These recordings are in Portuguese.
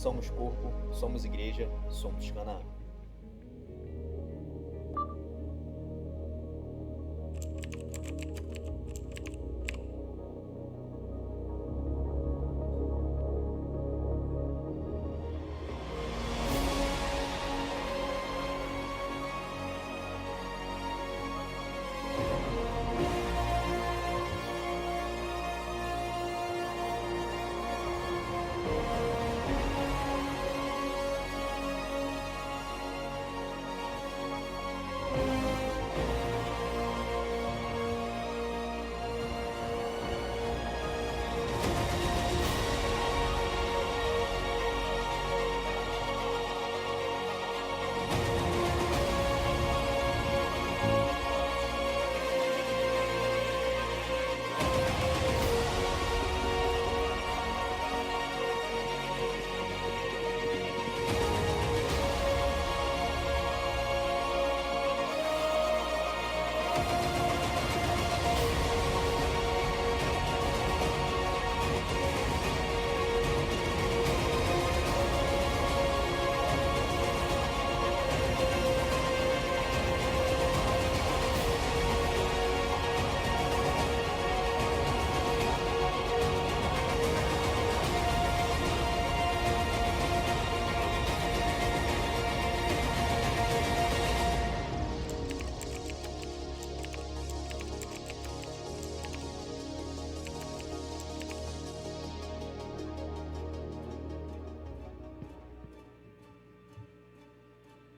somos corpo, somos igreja, somos Canaã.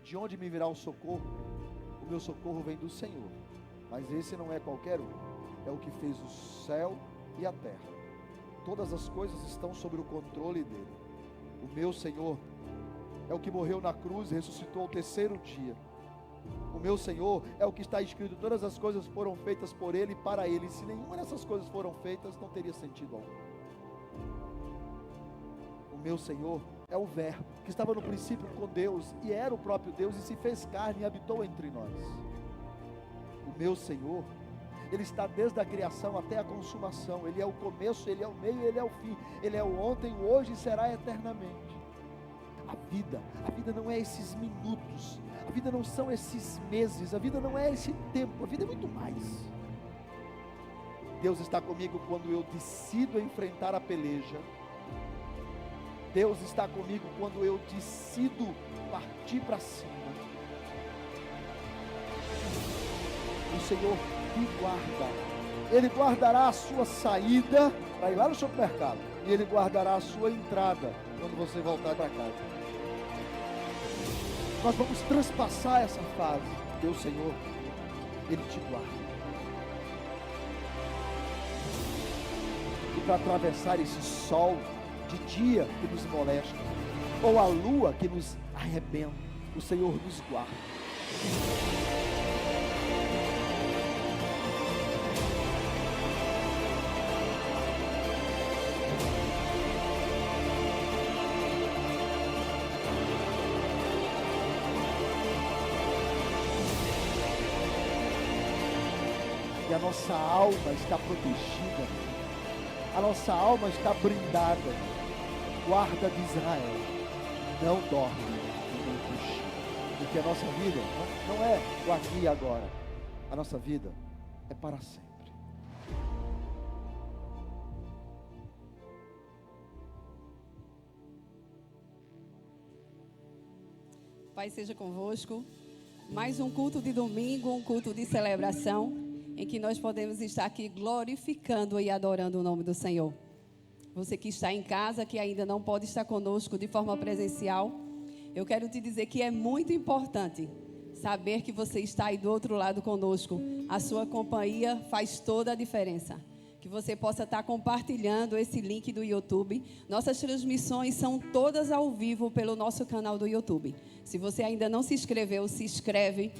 De onde me virá o socorro? O meu socorro vem do Senhor, mas esse não é qualquer um, é o que fez o céu e a terra. Todas as coisas estão sob o controle dele. O meu Senhor é o que morreu na cruz e ressuscitou ao terceiro dia. O meu Senhor é o que está escrito, todas as coisas foram feitas por ele e para ele. E se nenhuma dessas coisas foram feitas, não teria sentido algum. O meu Senhor é o Verbo, que estava no princípio com Deus, e era o próprio Deus, e se fez carne e habitou entre nós. O meu Senhor, Ele está desde a criação até a consumação. Ele é o começo, Ele é o meio, Ele é o fim. Ele é o ontem, o hoje e será eternamente. A vida não é esses minutos, a vida não são esses meses, a vida não é esse tempo, a vida é muito mais. Deus está comigo quando eu decido enfrentar a peleja. Deus está comigo quando eu decido partir para cima. O Senhor me guarda. Ele guardará a sua saída para ir lá no supermercado, e Ele guardará a sua entrada quando você voltar para casa. Nós vamos transpassar essa fase. Deus, Senhor, Ele te guarda. E para atravessar esse sol de dia que nos molesta, ou a lua que nos arrebenta, o Senhor nos guarda. E a nossa alma está protegida, a nossa alma está brindada. Guarda de Israel não dorme nem cochila, porque a nossa vida não é o aqui e agora, a nossa vida é para sempre. Pai seja convosco. Mais um culto de domingo, um culto de celebração, em que nós podemos estar aqui glorificando e adorando o nome do Senhor. Você que está em casa, que ainda não pode estar conosco de forma presencial, eu quero te dizer que é muito importante saber que você está aí do outro lado conosco. A sua companhia faz toda a diferença. Que você possa estar compartilhando esse link do YouTube. Nossas transmissões são todas ao vivo pelo nosso canal do YouTube. Se você ainda não se inscreveu, se inscreve.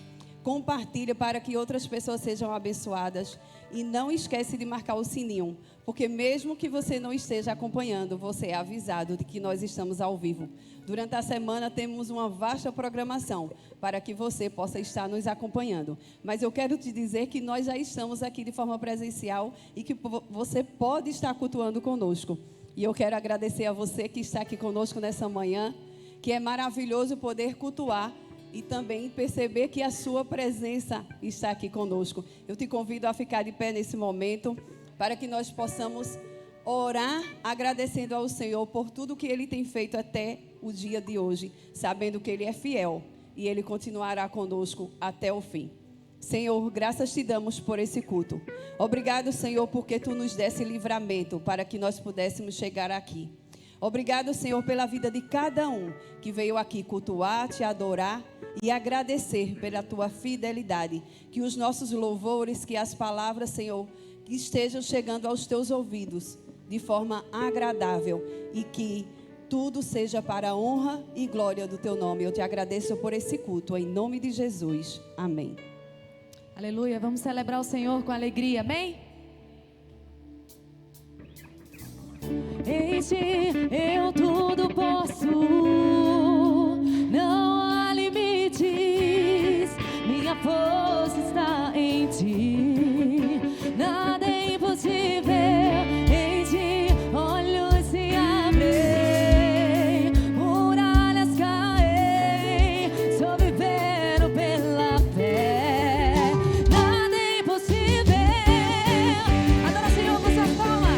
Compartilha para que outras pessoas sejam abençoadas. E não esquece de marcar o sininho, porque mesmo que você não esteja acompanhando, você é avisado de que nós estamos ao vivo. Durante a semana temos uma vasta programação para que você possa estar nos acompanhando. Mas eu quero te dizer que nós já estamos aqui de forma presencial e que você pode estar cultuando conosco. E eu quero agradecer a você que está aqui conosco nessa manhã, que é maravilhoso poder cultuar e também perceber que a sua presença está aqui conosco. Eu te convido a ficar de pé nesse momento, para que nós possamos orar agradecendo ao Senhor por tudo que Ele tem feito até o dia de hoje, sabendo que Ele é fiel e Ele continuará conosco até o fim. Senhor, graças te damos por esse culto. Obrigado, Senhor, porque Tu nos desse livramento para que nós pudéssemos chegar aqui. Obrigado, Senhor, pela vida de cada um que veio aqui cultuar, te adorar e agradecer pela Tua fidelidade. Que os nossos louvores, que as palavras, Senhor, que estejam chegando aos Teus ouvidos de forma agradável e que tudo seja para a honra e glória do Teu nome. Eu te agradeço por esse culto, em nome de Jesus. Amém. Aleluia, vamos celebrar o Senhor com alegria, amém? Em Ti eu tudo posso, não há limites, minha força está em Ti, nada é impossível, em Ti olhos se abrem, muralhas caem, sou vivendo pela fé, nada é impossível, adora o Senhor com suas palmas.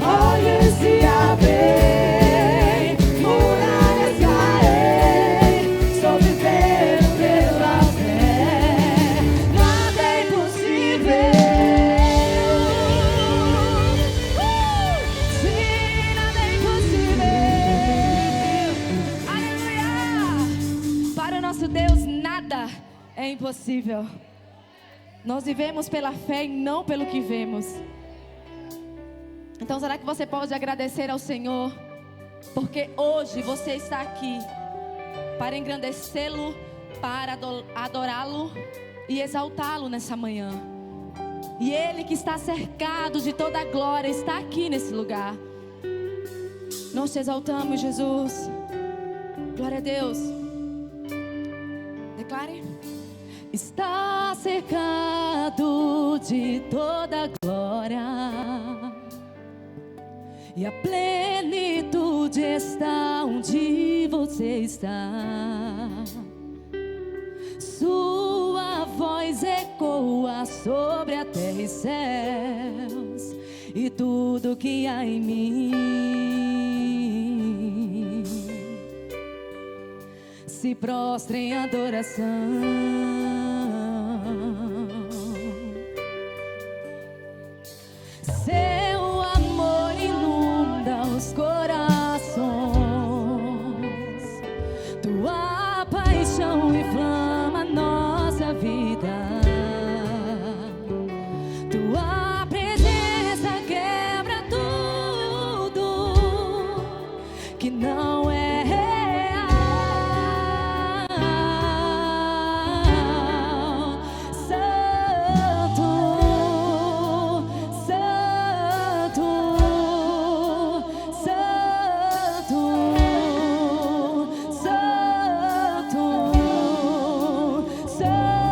Olha é impossível. Nós vivemos pela fé e não pelo que vemos. Então será que você pode agradecer ao Senhor? Porque hoje você está aqui para engrandecê-lo, para adorá-lo e exaltá-lo nessa manhã. E Ele que está cercado de toda a glória está aqui nesse lugar. Nós te exaltamos, Jesus. Glória a Deus. Declare. Está cercado de toda a glória, e a plenitude está onde você está. Sua voz ecoa sobre a terra e céus, e tudo que há em mim se prostra em adoração. Seu amor inunda os corações, tua paixão inflama nossa vida, tua presença quebra tudo que não é real. Santo, Santo, Santo, Santo, Santo,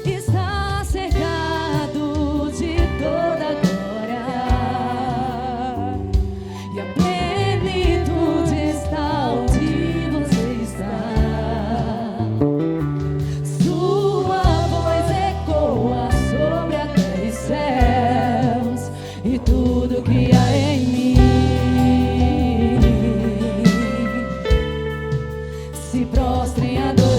está cercado de toda a glória, e a plenitude está onde você está. Sua voz ecoa sobre a terra e céus, e tudo que há em mim se prostra em adoração.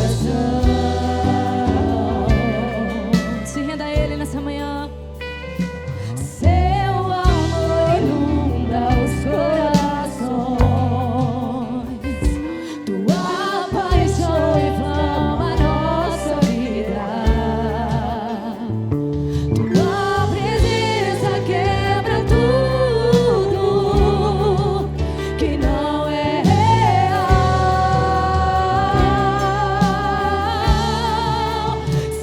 Se renda a Ele nessa manhã. Seu amor inunda os corações, tua paixão inflama a nossa vida, tua presença quebra tudo que não é real.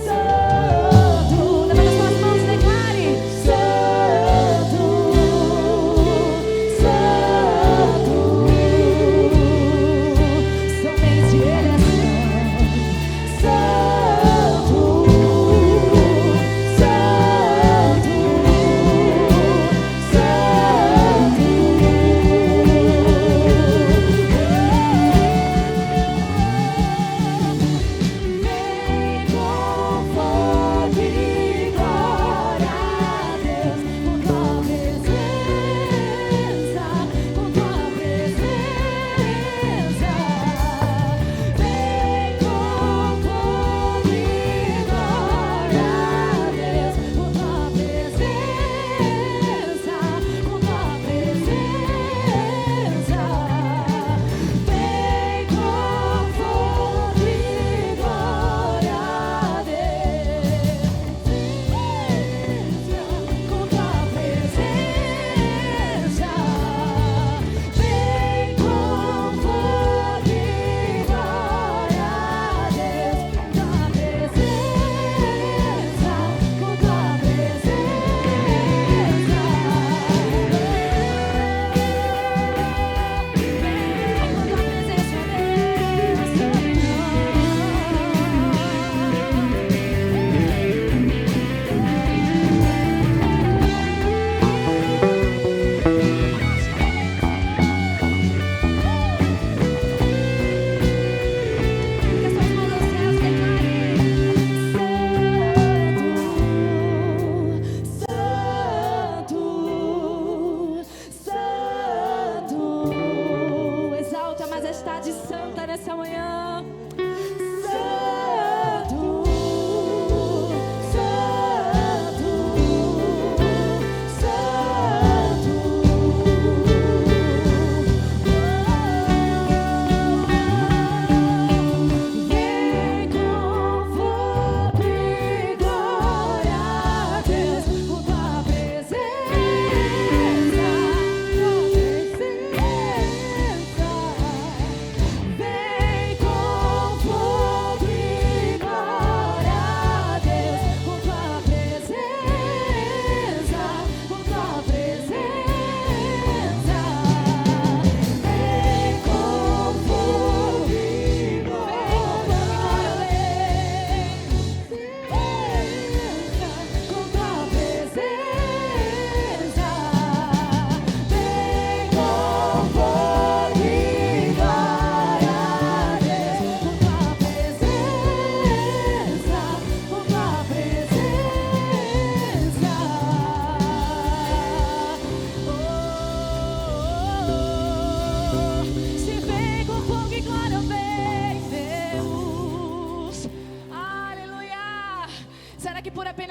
Santo, levanta suas mãos e declare: Santo, Santo, somente Ele é santo. Santo, vem com fogo e glória a Deus, com tua presença, com tua presença. Vem com fogo e glória a Deus, com tua presença, com tua presença. Vem com fogo e glória a Deus, com tua presença. Vem com fogo e glória a Deus, com tua presença, com tua presença. Santo, Santo, exalte a majestade santa nessa manhã. Santo, Santo.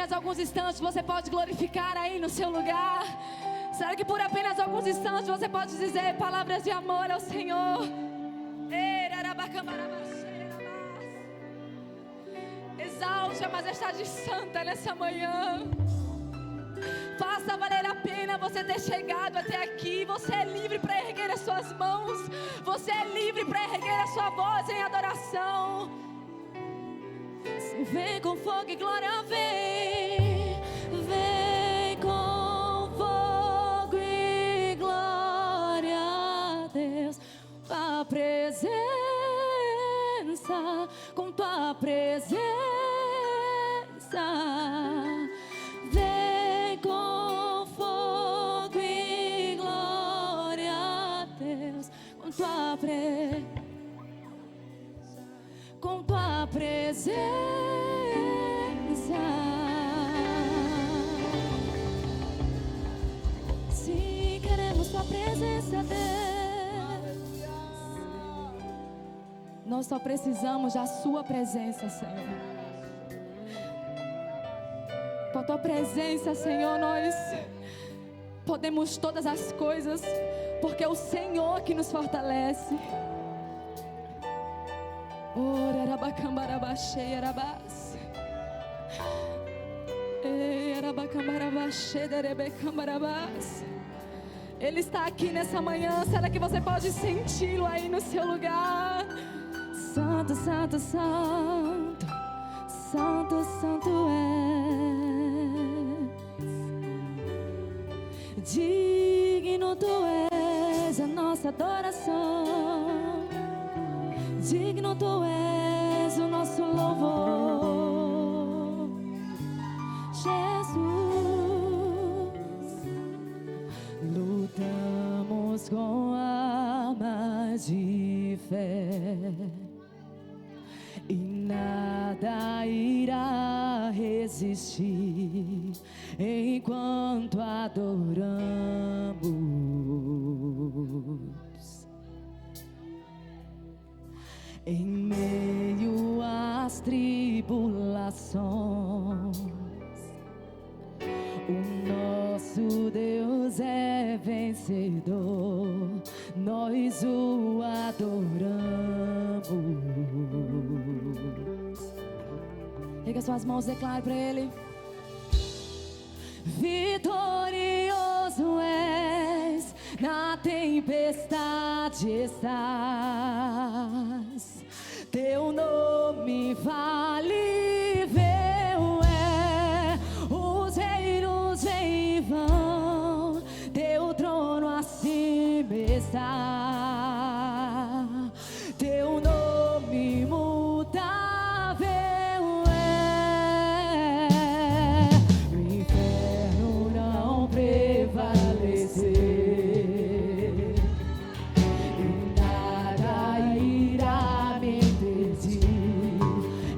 apenas alguns instantes você pode glorificar aí no seu lugar? Será que por apenas alguns instantes você pode dizer palavras de amor ao Senhor? Exalte a majestade santa nessa manhã. Faça valer a pena você ter chegado até aqui. Você é livre para erguer as suas mãos. Você é livre para erguer a sua voz em adoração. Vem com fogo e glória, vem. Vem com fogo e glória a Deus. Tua presença, com tua presença. Vem com fogo e glória a Deus. Com tua presença. Sim, queremos tua presença, Deus. Nós só precisamos da sua presença, Senhor. Com a tua presença, Senhor, nós podemos todas as coisas, porque é o Senhor que nos fortalece. Ele está aqui nessa manhã. Será que você pode senti-lo aí no seu lugar? Santo, santo, santo, santo, santo és. Digno tu és a nossa adoração. Digno tu és o nosso louvor, Jesus. Lutamos com armas de fé e nada irá resistir enquanto adoramos. Em meio às tribulações, o nosso Deus é vencedor, nós o adoramos. Erga suas mãos, declare para Ele. Vitorioso és, na tempestade estás. Teu nome vale é, os reinos em vão, teu trono acima está. Teu nome imutável é, o inferno não prevalecer.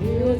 Eu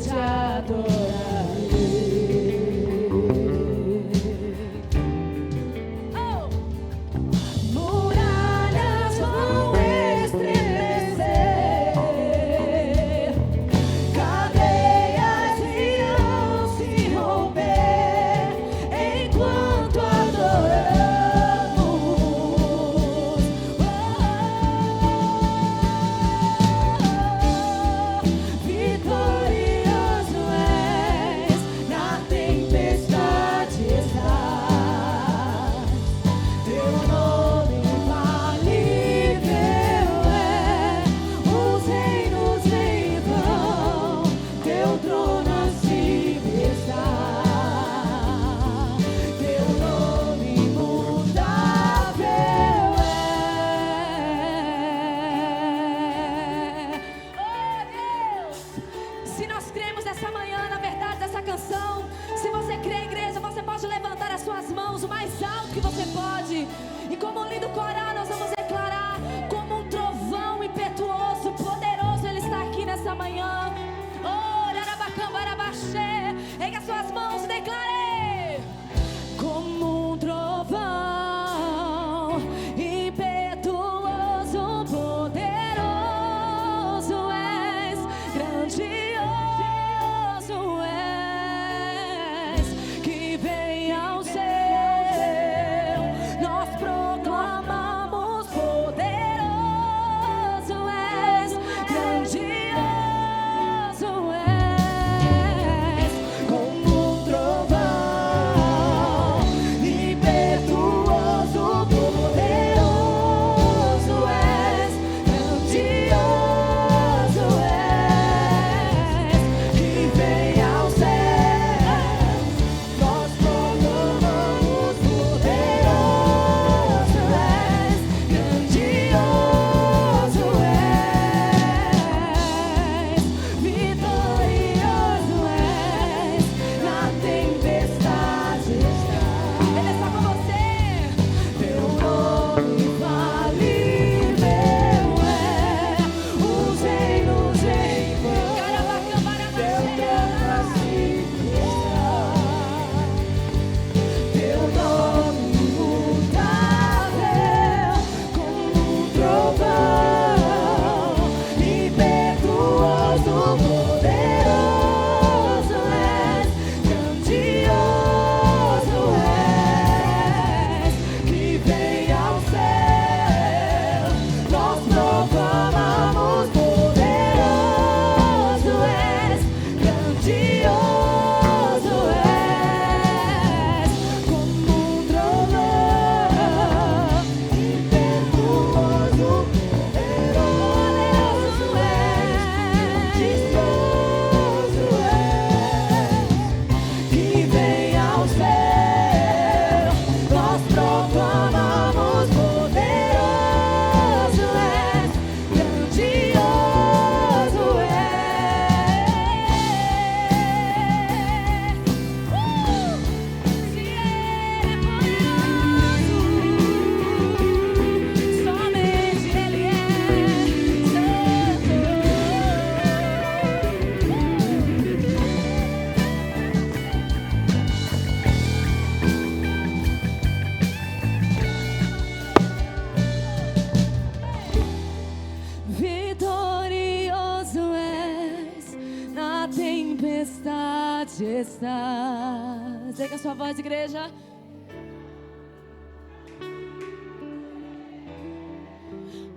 majestade estás. Diga a sua voz, igreja.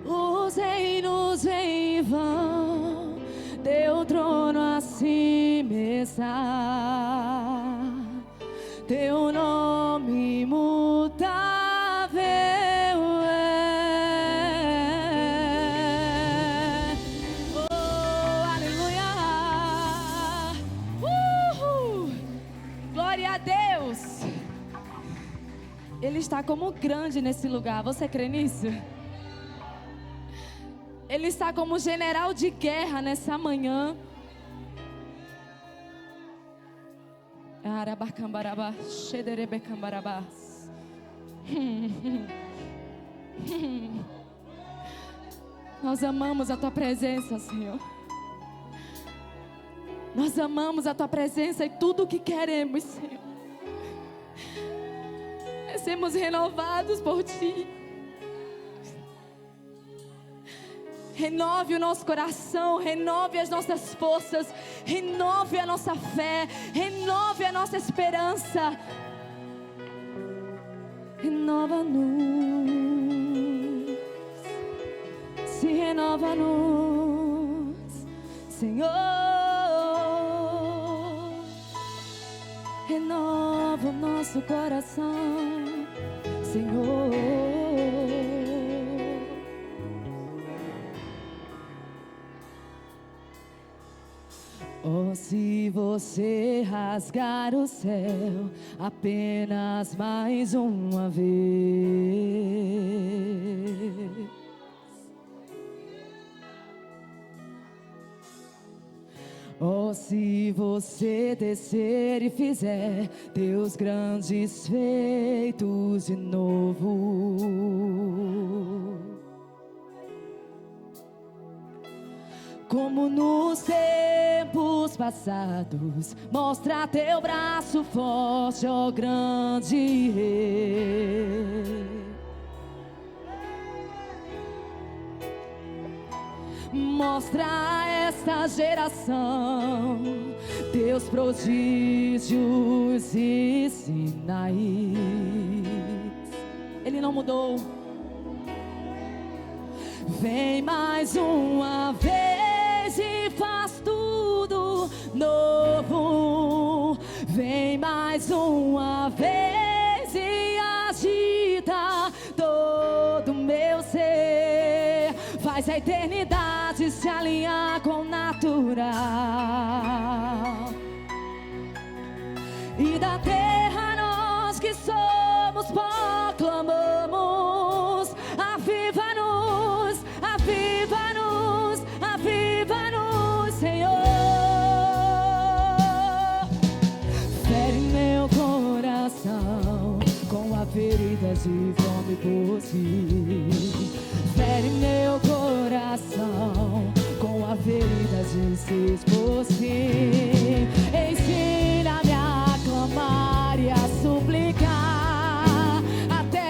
Os reinos em vão, teu trono acima está, teu nome imutável é. Oh, aleluia! Glória a Deus! Ele está como grande nesse lugar. Você crê nisso? Ele está como general de guerra nessa manhã. Nós amamos a tua presença, Senhor. Nós amamos a tua presença e tudo o que queremos, Senhor, é sermos renovados por ti. Renove o nosso coração, renove as nossas forças, renove a nossa fé, renove a nossa esperança. Renova-nos, se renova-nos, Senhor. Renova o nosso coração, Senhor. Oh, se você rasgar o céu apenas mais uma vez, oh, se você descer e fizer teus grandes feitos de novo, como nos tempos passados, mostra teu braço forte, ó grande Rei. Mostra a esta geração teus prodígios e sinais. Ele não mudou. Vem mais uma vez e faz tudo novo. Vem mais uma vez e agita todo o meu ser. Faz a eternidade se alinhar com o natural. E da terra nós que somos proclamamos: aviva-nos, aviva-nos, aviva-nos, Senhor. Fere meu coração com a ferida de fome por ti. Fere meu coração com a ferida de sede por ti. Ensina-me a clamar e a suplicar até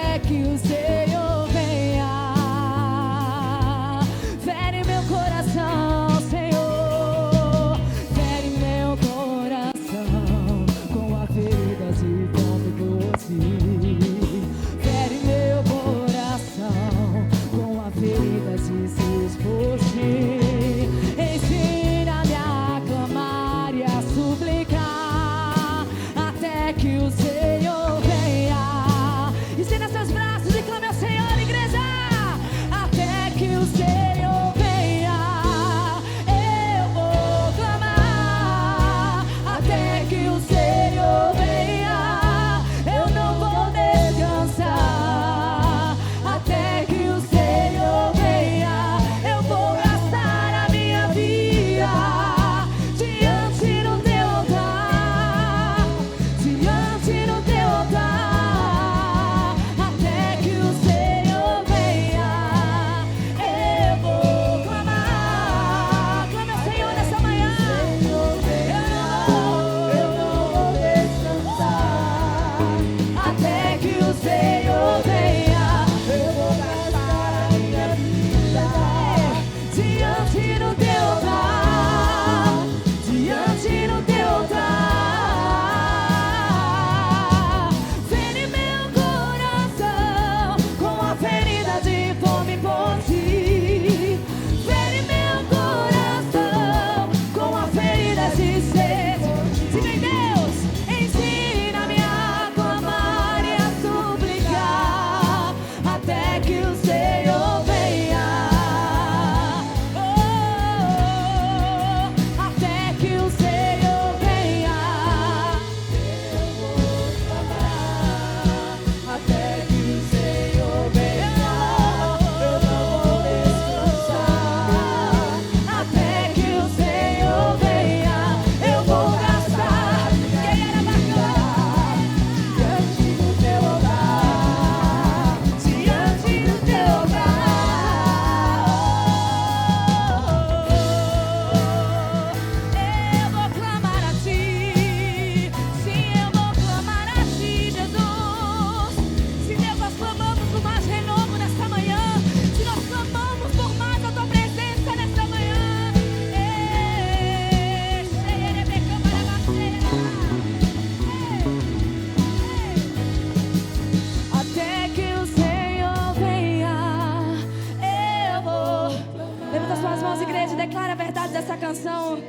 Levanta suas mãos, igreja, e declara a verdade dessa canção.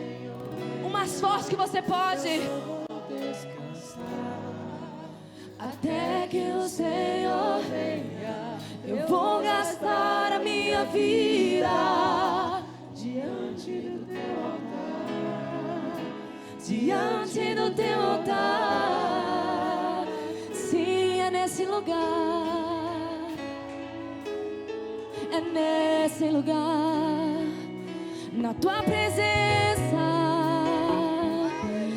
O mais forte que você pode. Até que o Senhor venha, eu vou gastar a minha vida diante do teu altar, diante do teu altar. Sim, é nesse lugar, é nesse lugar, na tua presença,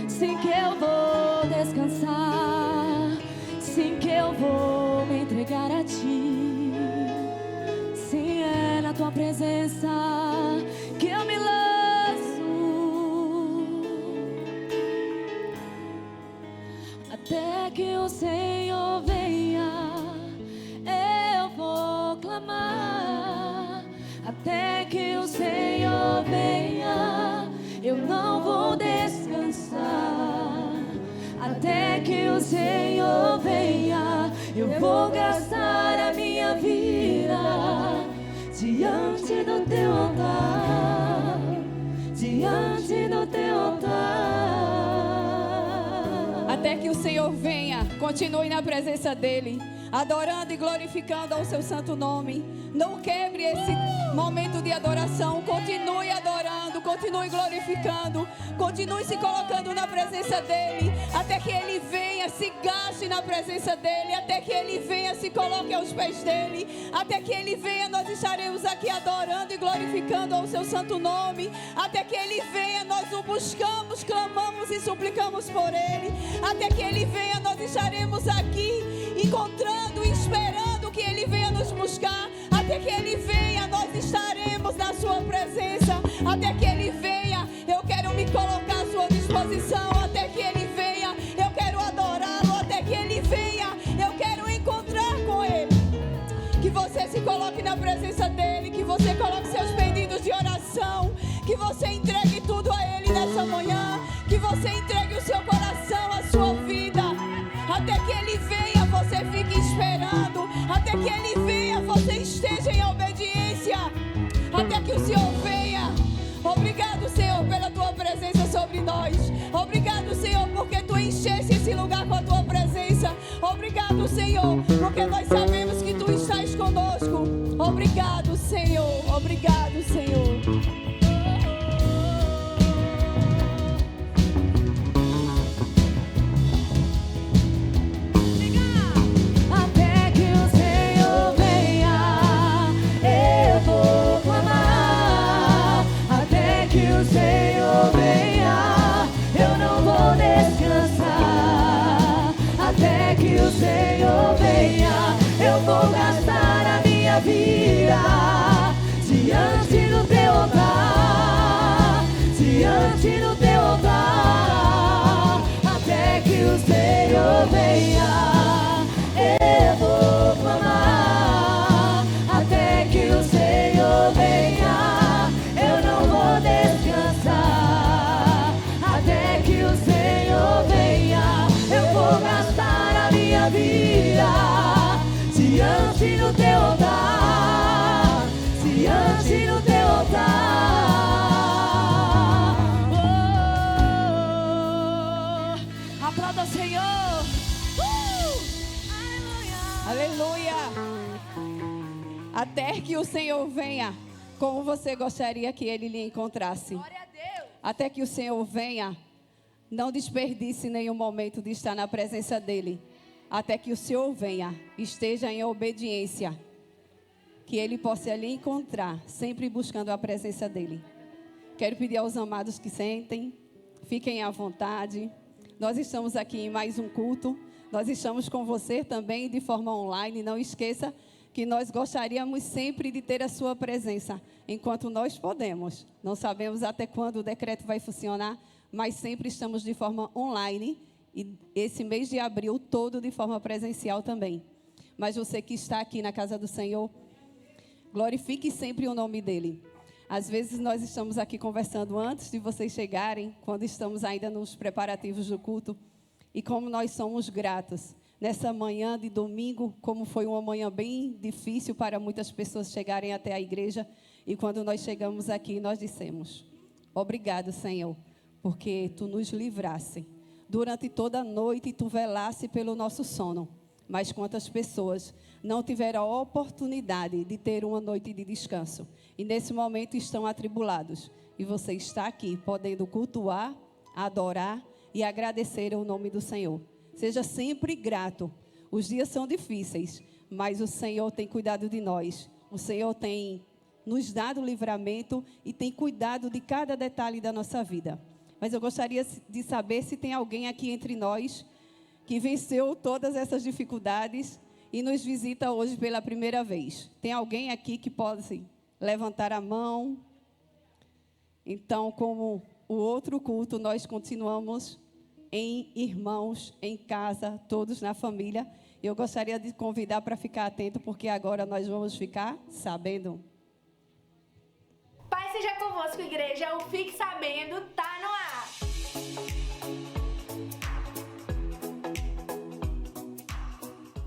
sim que eu vou descansar, sim que eu vou me entregar a ti. Sim, é na tua presença que eu me lanço. Até que o Senhor venha, eu vou clamar. Até que o Senhor venha, eu não vou descansar. Até que o Senhor venha, eu vou gastar a minha vida diante do teu altar, diante do teu altar. Até que o Senhor venha, continue na presença dEle, adorando e glorificando ao seu santo nome. Não quebre esse momento de adoração. Continue adorando, continue glorificando, continue se colocando na presença dEle. Até que Ele venha, se gaste na presença dEle. Até que Ele venha, se coloque aos pés dEle. Até que Ele venha, nós estaremos aqui adorando e glorificando ao seu santo nome. Até que Ele venha, nós o buscamos, clamamos e suplicamos por Ele. Até que Ele venha, nós estaremos aqui encontrando e esperando que Ele venha nos buscar. Até que Ele venha, nós estaremos na sua presença. Até que Ele venha, eu quero me colocar à sua disposição. Até que Ele venha, eu quero adorá-lo. Até que Ele venha, eu quero encontrar com Ele. Que você se coloque na presença dEle, que você coloque seus pedidos de oração, que você entregue tudo a Ele nessa manhã, que você entregue o seu coração, a sua vida. Até que Ele venha, você fique esperando. Até que Ele venha, você esteja em obediência. Até que o Senhor venha. Obrigado, Senhor, pela Tua presença sobre nós. Obrigado, Senhor, porque Tu encheste esse lugar com a Tua presença. Obrigado, Senhor, porque nós sabemos que Tu estás conosco. Obrigado, Senhor. Obrigado, Senhor. Senhor venha, eu vou gastar a minha vida diante do teu altar, diante do teu altar. Até que o Senhor venha, eu vou clamar. Até que o Senhor venha, eu não vou descansar. Até que o Senhor venha, eu vou gastar a minha vida diante do teu altar, diante do teu altar. Oh, aplauda o Senhor. Aleluia. Até que o Senhor venha, como você gostaria que Ele lhe encontrasse. Glória a Deus. Até que o Senhor venha, não desperdice nenhum momento de estar na presença dEle. Até que o Senhor venha, esteja em obediência, que Ele possa lhe encontrar, sempre buscando a presença dEle. Quero pedir aos amados que sentem, fiquem à vontade. Nós estamos aqui em mais um culto. Nós estamos com você também de forma online. Não esqueça que nós gostaríamos sempre de ter a sua presença, enquanto nós podemos. Não sabemos até quando o decreto vai funcionar, mas sempre estamos de forma online. E esse mês de abril todo de forma presencial também. Mas você que está aqui na casa do Senhor, glorifique sempre o nome dEle. Às vezes nós estamos aqui conversando antes de vocês chegarem, quando estamos ainda nos preparativos do culto, e como nós somos gratos. Nessa manhã de domingo, como foi uma manhã bem difícil para muitas pessoas chegarem até a igreja, E quando nós chegamos aqui, nós dissemos: obrigado, Senhor, porque Tu nos livrasse. Durante toda a noite, Tu velasse pelo nosso sono. Mas quantas pessoas não tiveram a oportunidade de ter uma noite de descanso e nesse momento estão atribulados. E você está aqui podendo cultuar, adorar e agradecer o nome do Senhor. Seja sempre grato. Os dias são difíceis, mas o Senhor tem cuidado de nós. O Senhor tem nos dado livramento e tem cuidado de cada detalhe da nossa vida. Mas eu gostaria de saber se tem alguém aqui entre nós que venceu todas essas dificuldades e nos visita hoje pela primeira vez. Tem alguém aqui que pode levantar a mão? Então, como o outro culto, nós continuamos em irmãos, em casa, todos na família. Eu gostaria de convidar para ficar atento, porque agora nós vamos ficar sabendo. Pai seja convosco, igreja, o Fique Sabendo tá no ar.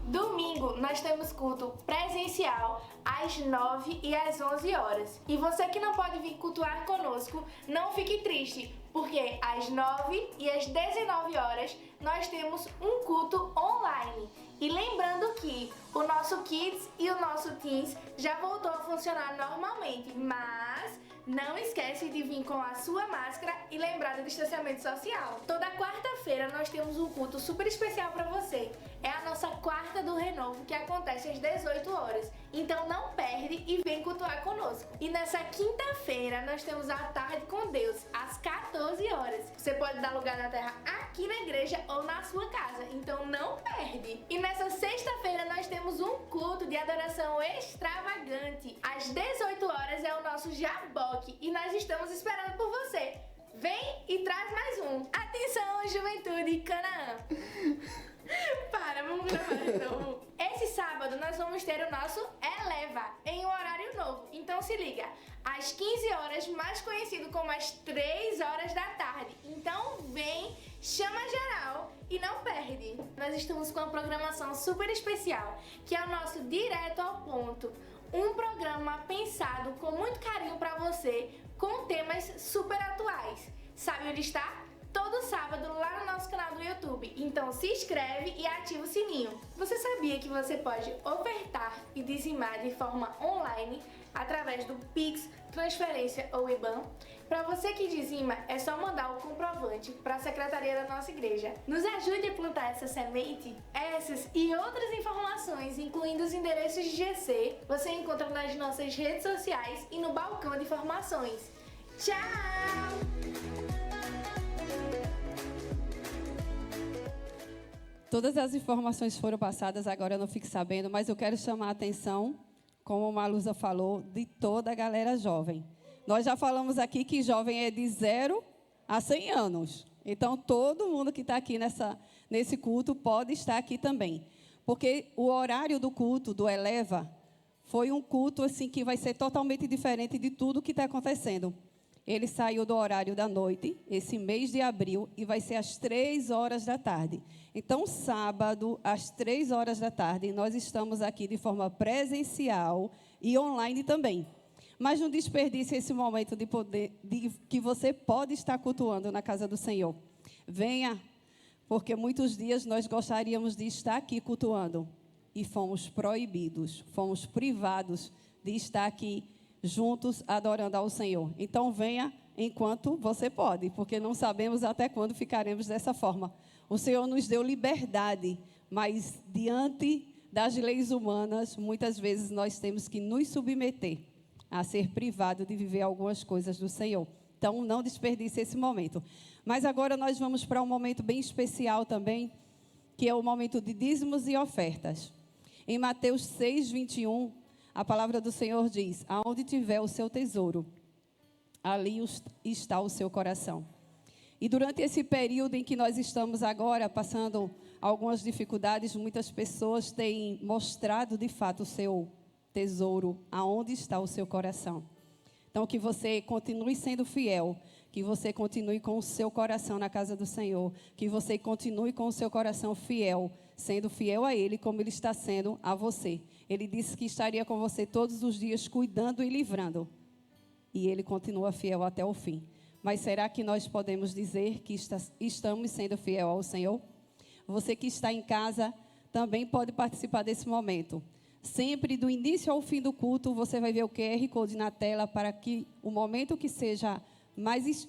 Domingo nós temos culto presencial às 9 e às 11 horas. E você que não pode vir cultuar conosco, não fique triste, porque às 9 e às 19 horas nós temos um culto online. E lembrando que o nosso Kids e o nosso Teens já voltou a funcionar normalmente, mas não esquece de vir com a sua máscara e lembrar do distanciamento social. Toda quarta-feira nós temos um culto super especial para você. É a nossa quarta do Renovo, que acontece às 18 horas. Então não perde e vem cultuar conosco. E nessa quinta-feira nós temos a Tarde com Deus, às 14 horas. Você pode dar lugar na terra aqui na igreja ou na sua casa, então não perde. E nessa sexta-feira nós temos um culto de adoração extravagante. Às 18 horas é o nosso Jaboque e nós estamos esperando por você. Vem e traz mais um. Atenção, Juventude Canaã. Vamos gravar de novo. Esse sábado nós vamos ter o nosso Eleva em um horário novo. Então se liga, às 15 horas, mais conhecido como às 3 horas da tarde. Então vem, chama geral e não perde. Nós estamos com uma programação super especial, que é o nosso Direto ao Ponto. Um programa pensado com muito carinho para você, com temas super atuais. Sabe onde está? Todo sábado lá no nosso canal do YouTube. Então se inscreve e ativa o sininho. Você sabia que você pode ofertar e dizimar de forma online através do Pix, transferência ou IBAN? Para você que dizima, é só mandar o comprovante para a secretaria da nossa igreja. Nos ajude a plantar essa semente. Essas e outras informações, incluindo os endereços de GC, você encontra nas nossas redes sociais e no balcão de informações. Tchau! Todas as informações foram passadas, agora eu não fique sabendo, mas eu quero chamar a atenção, como a Malusa falou, de toda a galera jovem. Nós já falamos aqui que jovem é de 0 a 100 anos. Então, todo mundo que está aqui nesse culto pode estar aqui também. Porque o horário do culto, do Eleva, foi um culto assim, que vai ser totalmente diferente de tudo que está acontecendo. Ele saiu do horário da noite, esse mês de abril, e vai ser às 3 horas da tarde. Então, sábado, às 3 horas da tarde, nós estamos aqui de forma presencial e online também. Mas não desperdice esse momento que você pode estar cultuando na casa do Senhor. Venha, porque muitos dias nós gostaríamos de estar aqui cultuando e fomos proibidos, fomos privados de estar aqui juntos adorando ao Senhor. Então venha enquanto você pode, porque não sabemos até quando ficaremos dessa forma. O Senhor nos deu liberdade, mas diante das leis humanas, muitas vezes nós temos que nos submeter a ser privado de viver algumas coisas do Senhor. Então não desperdice esse momento. Mas agora nós vamos para um momento bem especial também, que é o momento de dízimos e ofertas. Em Mateus 6, 21, a palavra do Senhor diz: aonde tiver o seu tesouro, ali está o seu coração. E durante esse período em que nós estamos agora passando algumas dificuldades, muitas pessoas têm mostrado de fato o seu tesouro, aonde está o seu coração. Então que você continue sendo fiel, que você continue com o seu coração na casa do Senhor, que você continue com o seu coração fiel, sendo fiel a Ele como Ele está sendo a você. Ele disse que estaria com você todos os dias, cuidando e livrando. e Ele continua fiel até o fim. Mas será que nós podemos dizer que estamos sendo fiel ao Senhor? Você que está em casa também pode participar desse momento. Sempre, do início ao fim do culto, você vai ver o QR Code na tela para que o momento que seja mais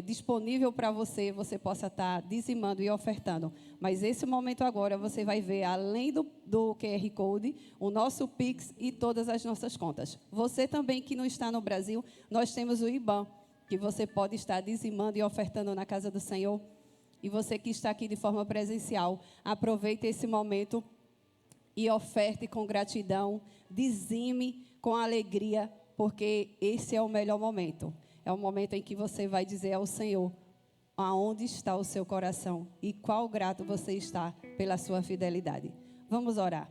disponível para você, você possa estar dizimando e ofertando. Mas esse momento agora, você vai ver, além do QR Code, o nosso Pix e todas as nossas contas. Você também que não está no Brasil, nós temos o IBAN, que você pode estar dizimando e ofertando na casa do Senhor. E você que está aqui de forma presencial, aproveite esse momento e oferte com gratidão, dizime com alegria, porque esse é o melhor momento. É o momento em que você vai dizer ao Senhor aonde está o seu coração e qual grato você está pela sua fidelidade. Vamos orar.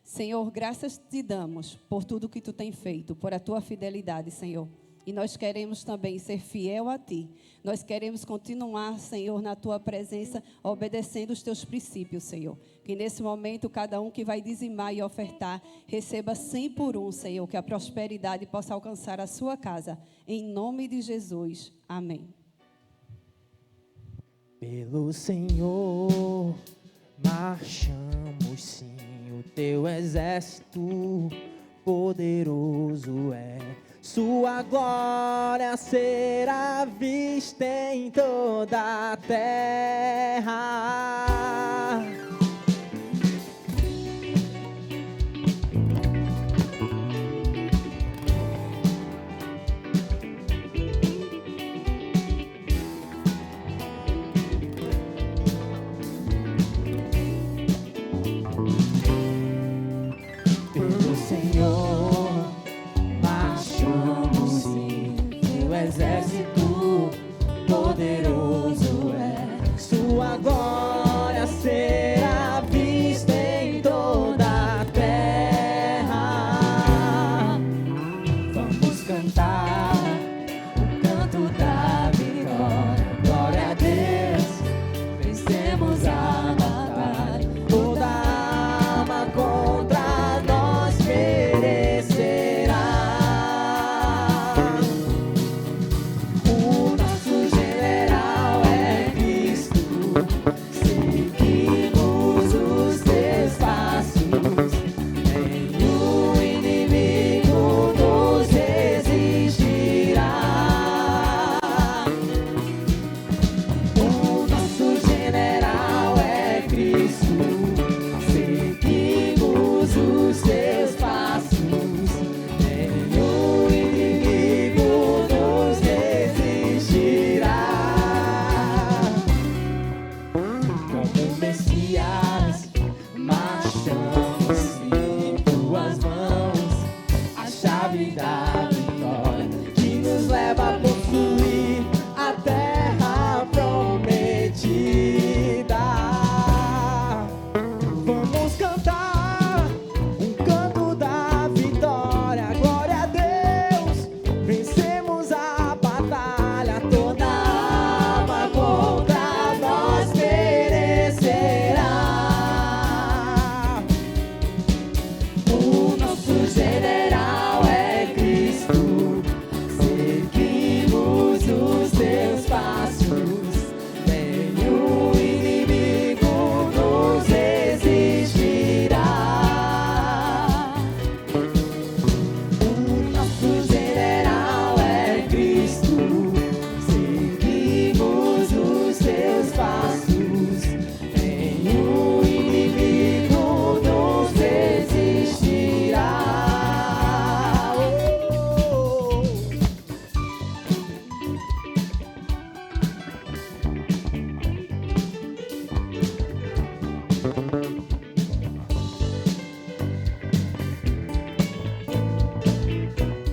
Senhor, graças te damos por tudo que tu tem feito, por a tua fidelidade, Senhor. E nós queremos também ser fiel a Ti. Nós queremos continuar, Senhor, na Tua presença, obedecendo os Teus princípios, Senhor. Que nesse momento, cada um que vai dizimar e ofertar, receba 100 por 1, Senhor. Que a prosperidade possa alcançar a sua casa. Em nome de Jesus. Amém. Pelo Senhor, marchamos sim. O Teu exército poderoso é. Sua glória será vista em toda a terra. Pelo Senhor exército poderoso é, sua glória será vista em toda a terra. Vamos cantar o canto da vitória, glória a Deus, vencemos a batalha, toda arma contra nós perecerá.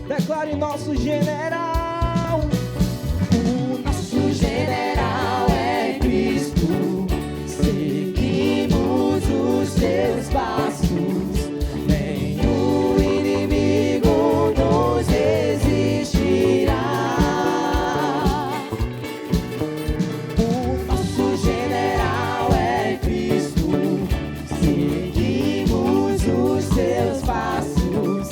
Declare nosso general. O nosso general é Cristo. Seguimos os seus passos. Nenhum inimigo nos resistirá. O nosso general é Cristo. Seguimos os seus passos.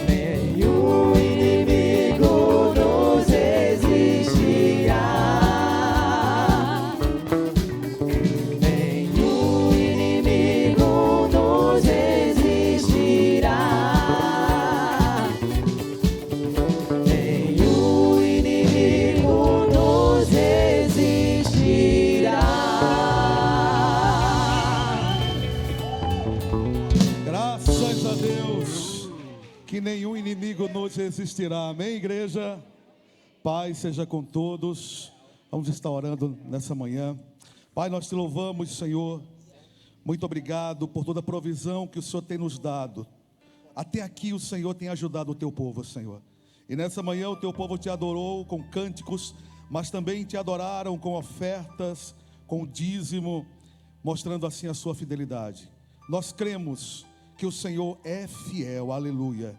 Nenhum inimigo nos resistirá. Amém, igreja? Paz seja com todos. Vamos estar orando nessa manhã. Pai, nós te louvamos, Senhor. Muito obrigado por toda a provisão que o Senhor tem nos dado. Até aqui o Senhor tem ajudado o teu povo, Senhor. E nessa manhã o teu povo te adorou com cânticos, mas também te adoraram com ofertas, com dízimo, mostrando assim a sua fidelidade. Nós cremos que o Senhor é fiel, aleluia.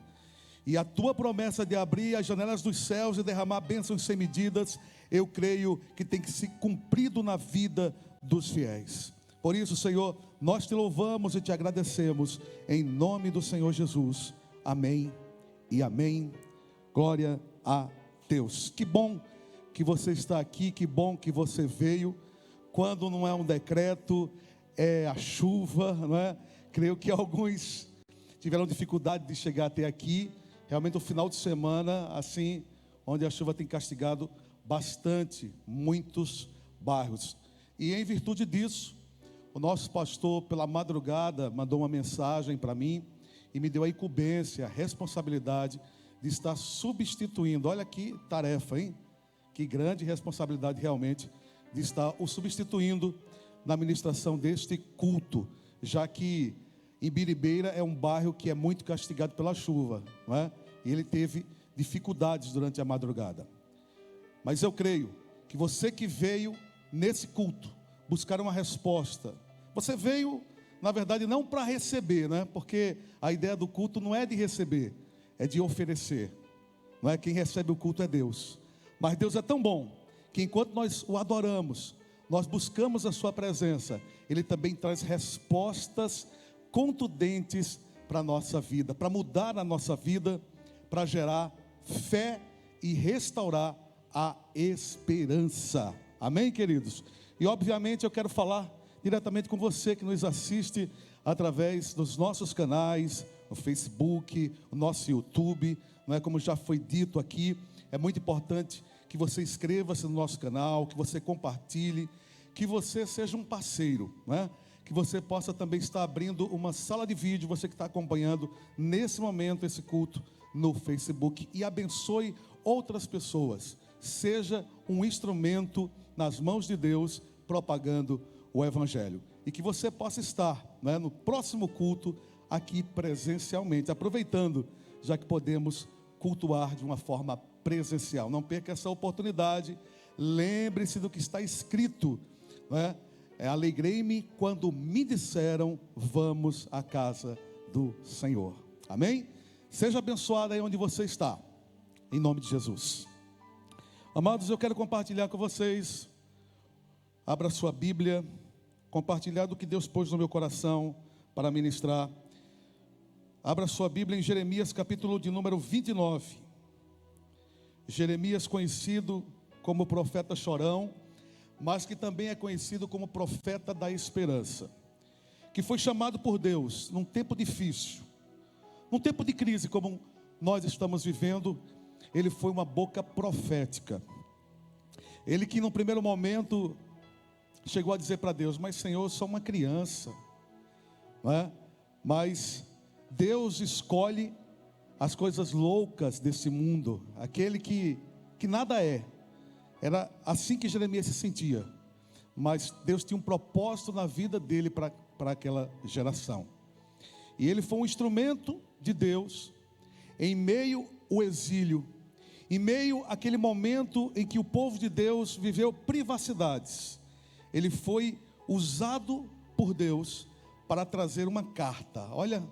E a tua promessa de abrir as janelas dos céus e derramar bênçãos sem medidas, eu creio que tem que ser cumprido na vida dos fiéis. Por isso, Senhor, nós te louvamos e te agradecemos, em nome do Senhor Jesus. Amém e amém. Glória a Deus. Que bom que você está aqui, que bom que você veio. Quando não é um decreto, é a chuva, não é? Creio que alguns tiveram dificuldade de chegar até aqui. Realmente o final de semana, assim, onde a chuva tem castigado bastante, muitos bairros. E em virtude disso, o nosso pastor, pela madrugada, mandou uma mensagem para mim e me deu a incumbência, a responsabilidade de estar substituindo. Olha que tarefa, hein? Que grande responsabilidade realmente de estar o substituindo na ministração deste culto, já que Imbiribeira é um bairro que é muito castigado pela chuva, não é? E ele teve dificuldades durante a madrugada. Mas eu creio que você que veio nesse culto buscar uma resposta, você veio, na verdade, não para receber, né? Porque a ideia do culto não é de receber, é de oferecer, não é? Quem recebe o culto é Deus. Mas Deus é tão bom que enquanto nós o adoramos, nós buscamos a sua presença, Ele também traz respostas contundentes para a nossa vida, para mudar a nossa vida, para gerar fé e restaurar a esperança. Amém, queridos? E obviamente eu quero falar diretamente com você que nos assiste através dos nossos canais, no Facebook, no nosso YouTube, não é? Como já foi dito aqui, é muito importante que você inscreva-se no nosso canal, que você compartilhe, que você seja um parceiro, não é? Que você possa também estar abrindo uma sala de vídeo, você que está acompanhando nesse momento esse culto no Facebook, e abençoe outras pessoas. Seja um instrumento nas mãos de Deus, propagando o Evangelho. E que você possa estar, né, no próximo culto, aqui presencialmente, aproveitando, já que podemos cultuar de uma forma presencial. Não perca essa oportunidade. Lembre-se do que está escrito, né? Alegrei-me quando me disseram, vamos à casa do Senhor. Amém? Seja abençoado aí onde você está, em nome de Jesus. Amados, eu quero compartilhar com vocês. Abra sua Bíblia, compartilhar do que Deus pôs no meu coração para ministrar. Abra sua Bíblia em Jeremias, capítulo de número 29. Jeremias, conhecido como profeta chorão, mas que também é conhecido como profeta da esperança, que foi chamado por Deus num tempo difícil, num tempo de crise como nós estamos vivendo. Ele foi uma boca profética. Ele que no primeiro momento chegou a dizer para Deus, mas Senhor, eu sou uma criança, não é? Mas Deus escolhe as coisas loucas desse mundo, aquele que nada é. Era assim que Jeremias se sentia, mas Deus tinha um propósito na vida dele para aquela geração, e ele foi um instrumento de Deus em meio ao exílio, em meio àquele momento em que o povo de Deus viveu privacidades. Ele foi usado por Deus para trazer uma carta. Olha,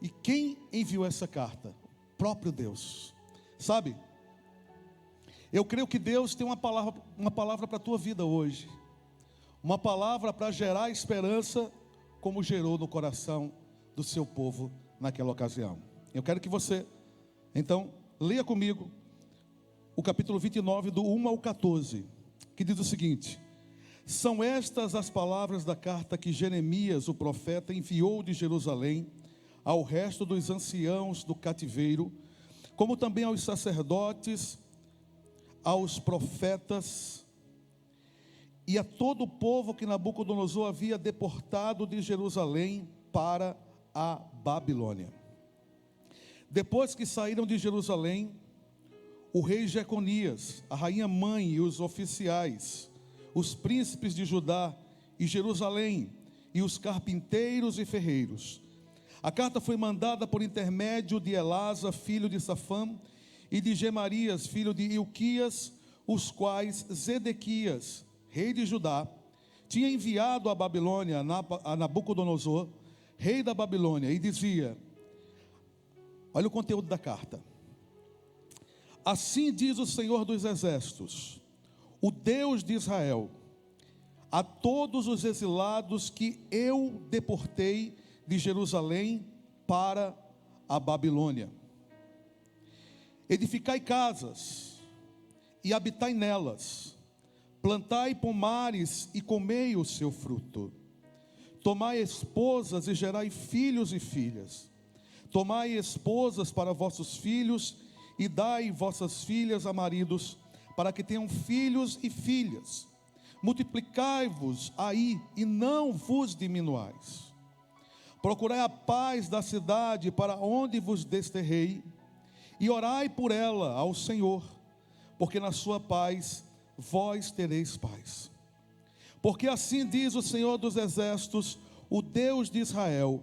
e quem enviou essa carta? O próprio Deus. Sabe, eu creio que Deus tem uma palavra para a tua vida hoje, uma palavra para gerar esperança, como gerou no coração do seu povo naquela ocasião. Eu quero que você, então, leia comigo o capítulo 29, do 1 ao 14, que diz o seguinte: são estas as palavras da carta que Jeremias, o profeta, enviou de Jerusalém ao resto dos anciãos do cativeiro, como também aos sacerdotes, aos profetas e a todo o povo que Nabucodonosor havia deportado de Jerusalém para a Babilônia. Depois que saíram de Jerusalém, o rei Jeconias, a rainha mãe e os oficiais, os príncipes de Judá e Jerusalém, e os carpinteiros e ferreiros. A carta foi mandada por intermédio de Elasa, filho de Safã, e de Gemarias, filho de Ilquias, os quais Zedequias, rei de Judá, tinha enviado à Babilônia, a Nabucodonosor, rei da Babilônia, e dizia: olha o conteúdo da carta. Assim diz o Senhor dos Exércitos, o Deus de Israel, a todos os exilados que eu deportei de Jerusalém para a Babilônia: edificai casas e habitai nelas, plantai pomares e comei o seu fruto, tomai esposas e gerai filhos e filhas, tomai esposas para vossos filhos e dai vossas filhas a maridos, para que tenham filhos e filhas. Multiplicai-vos aí e não vos diminuais. Procurai a paz da cidade para onde vos desterrei, e orai por ela ao Senhor, porque na sua paz vós tereis paz. Porque assim diz o Senhor dos Exércitos, o Deus de Israel: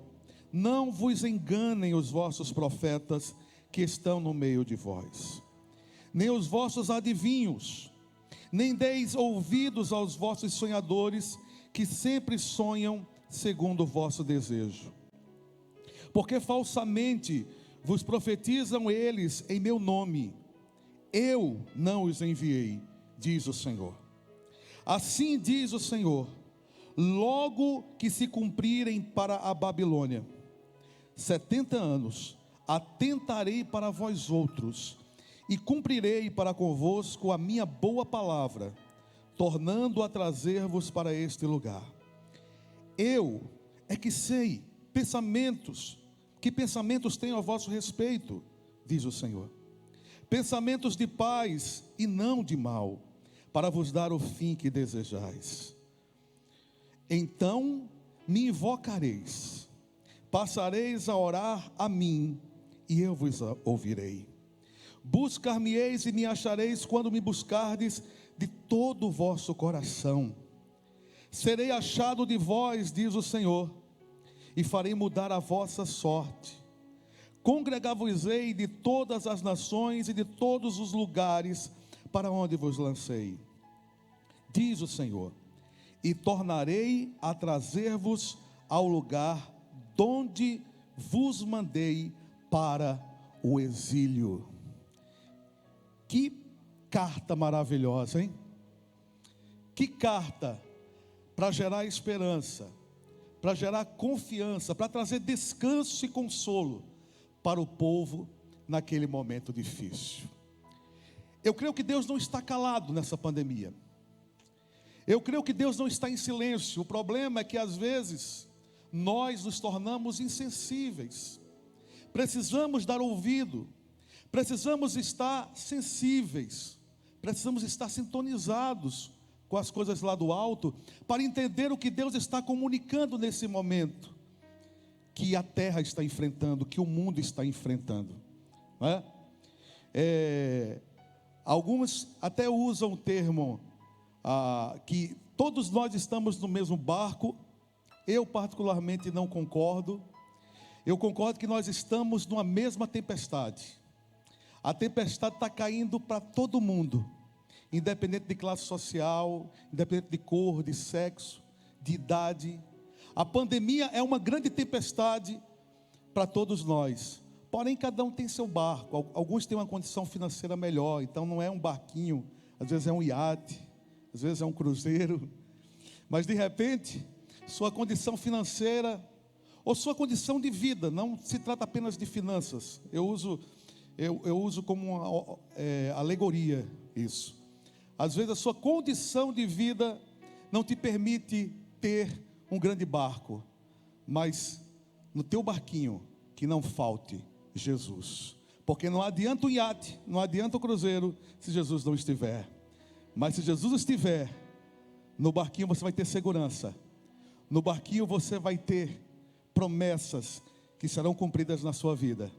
não vos enganem os vossos profetas que estão no meio de vós, nem os vossos adivinhos, nem deis ouvidos aos vossos sonhadores, que sempre sonham segundo o vosso desejo. Porque falsamente vos profetizam eles em meu nome. Eu não os enviei, diz o Senhor. Assim diz o Senhor: logo que se cumprirem para a Babilônia 70 anos, atentarei para vós outros, e cumprirei para convosco a minha boa palavra, tornando a trazer-vos para este lugar. Eu é que sei que pensamentos tenho a vosso respeito, diz o Senhor, pensamentos de paz e não de mal, para vos dar o fim que desejais. Então me invocareis, passareis a orar a mim, e eu vos ouvirei. Buscar-me-eis e me achareis quando me buscardes de todo o vosso coração. Serei achado de vós, diz o Senhor, e farei mudar a vossa sorte. Congregar-vos-ei de todas as nações e de todos os lugares para onde vos lancei, diz o Senhor, e tornarei a trazer-vos ao lugar donde vos mandei para o exílio. Que carta maravilhosa, hein? Que carta para gerar esperança, para gerar confiança, para trazer descanso e consolo para o povo naquele momento difícil. Eu creio que Deus não está calado nessa pandemia. Eu creio que Deus não está em silêncio. O problema é que às vezes nós nos tornamos insensíveis. Precisamos dar ouvido, precisamos estar sensíveis, precisamos estar sintonizados com as coisas lá do alto, para entender o que Deus está comunicando nesse momento, que a terra está enfrentando, que o mundo está enfrentando, não é? Alguns até usam o termo que todos nós estamos no mesmo barco. Eu particularmente não concordo. Eu concordo que nós estamos numa mesma tempestade. A tempestade está caindo para todo mundo, independente de classe social, independente de cor, de sexo, de idade. A pandemia é uma grande tempestade para todos nós. Porém, cada um tem seu barco. Alguns têm uma condição financeira melhor, então não é um barquinho, às vezes é um iate, às vezes é um cruzeiro. Mas de repente, sua condição financeira ou sua condição de vida, não se trata apenas de finanças. Eu uso como uma alegoria isso. Às vezes a sua condição de vida não te permite ter um grande barco, mas no teu barquinho que não falte Jesus, porque não adianta o iate, não adianta o cruzeiro se Jesus não estiver. Mas se Jesus estiver, no barquinho você vai ter segurança, no barquinho você vai ter promessas que serão cumpridas na sua vida.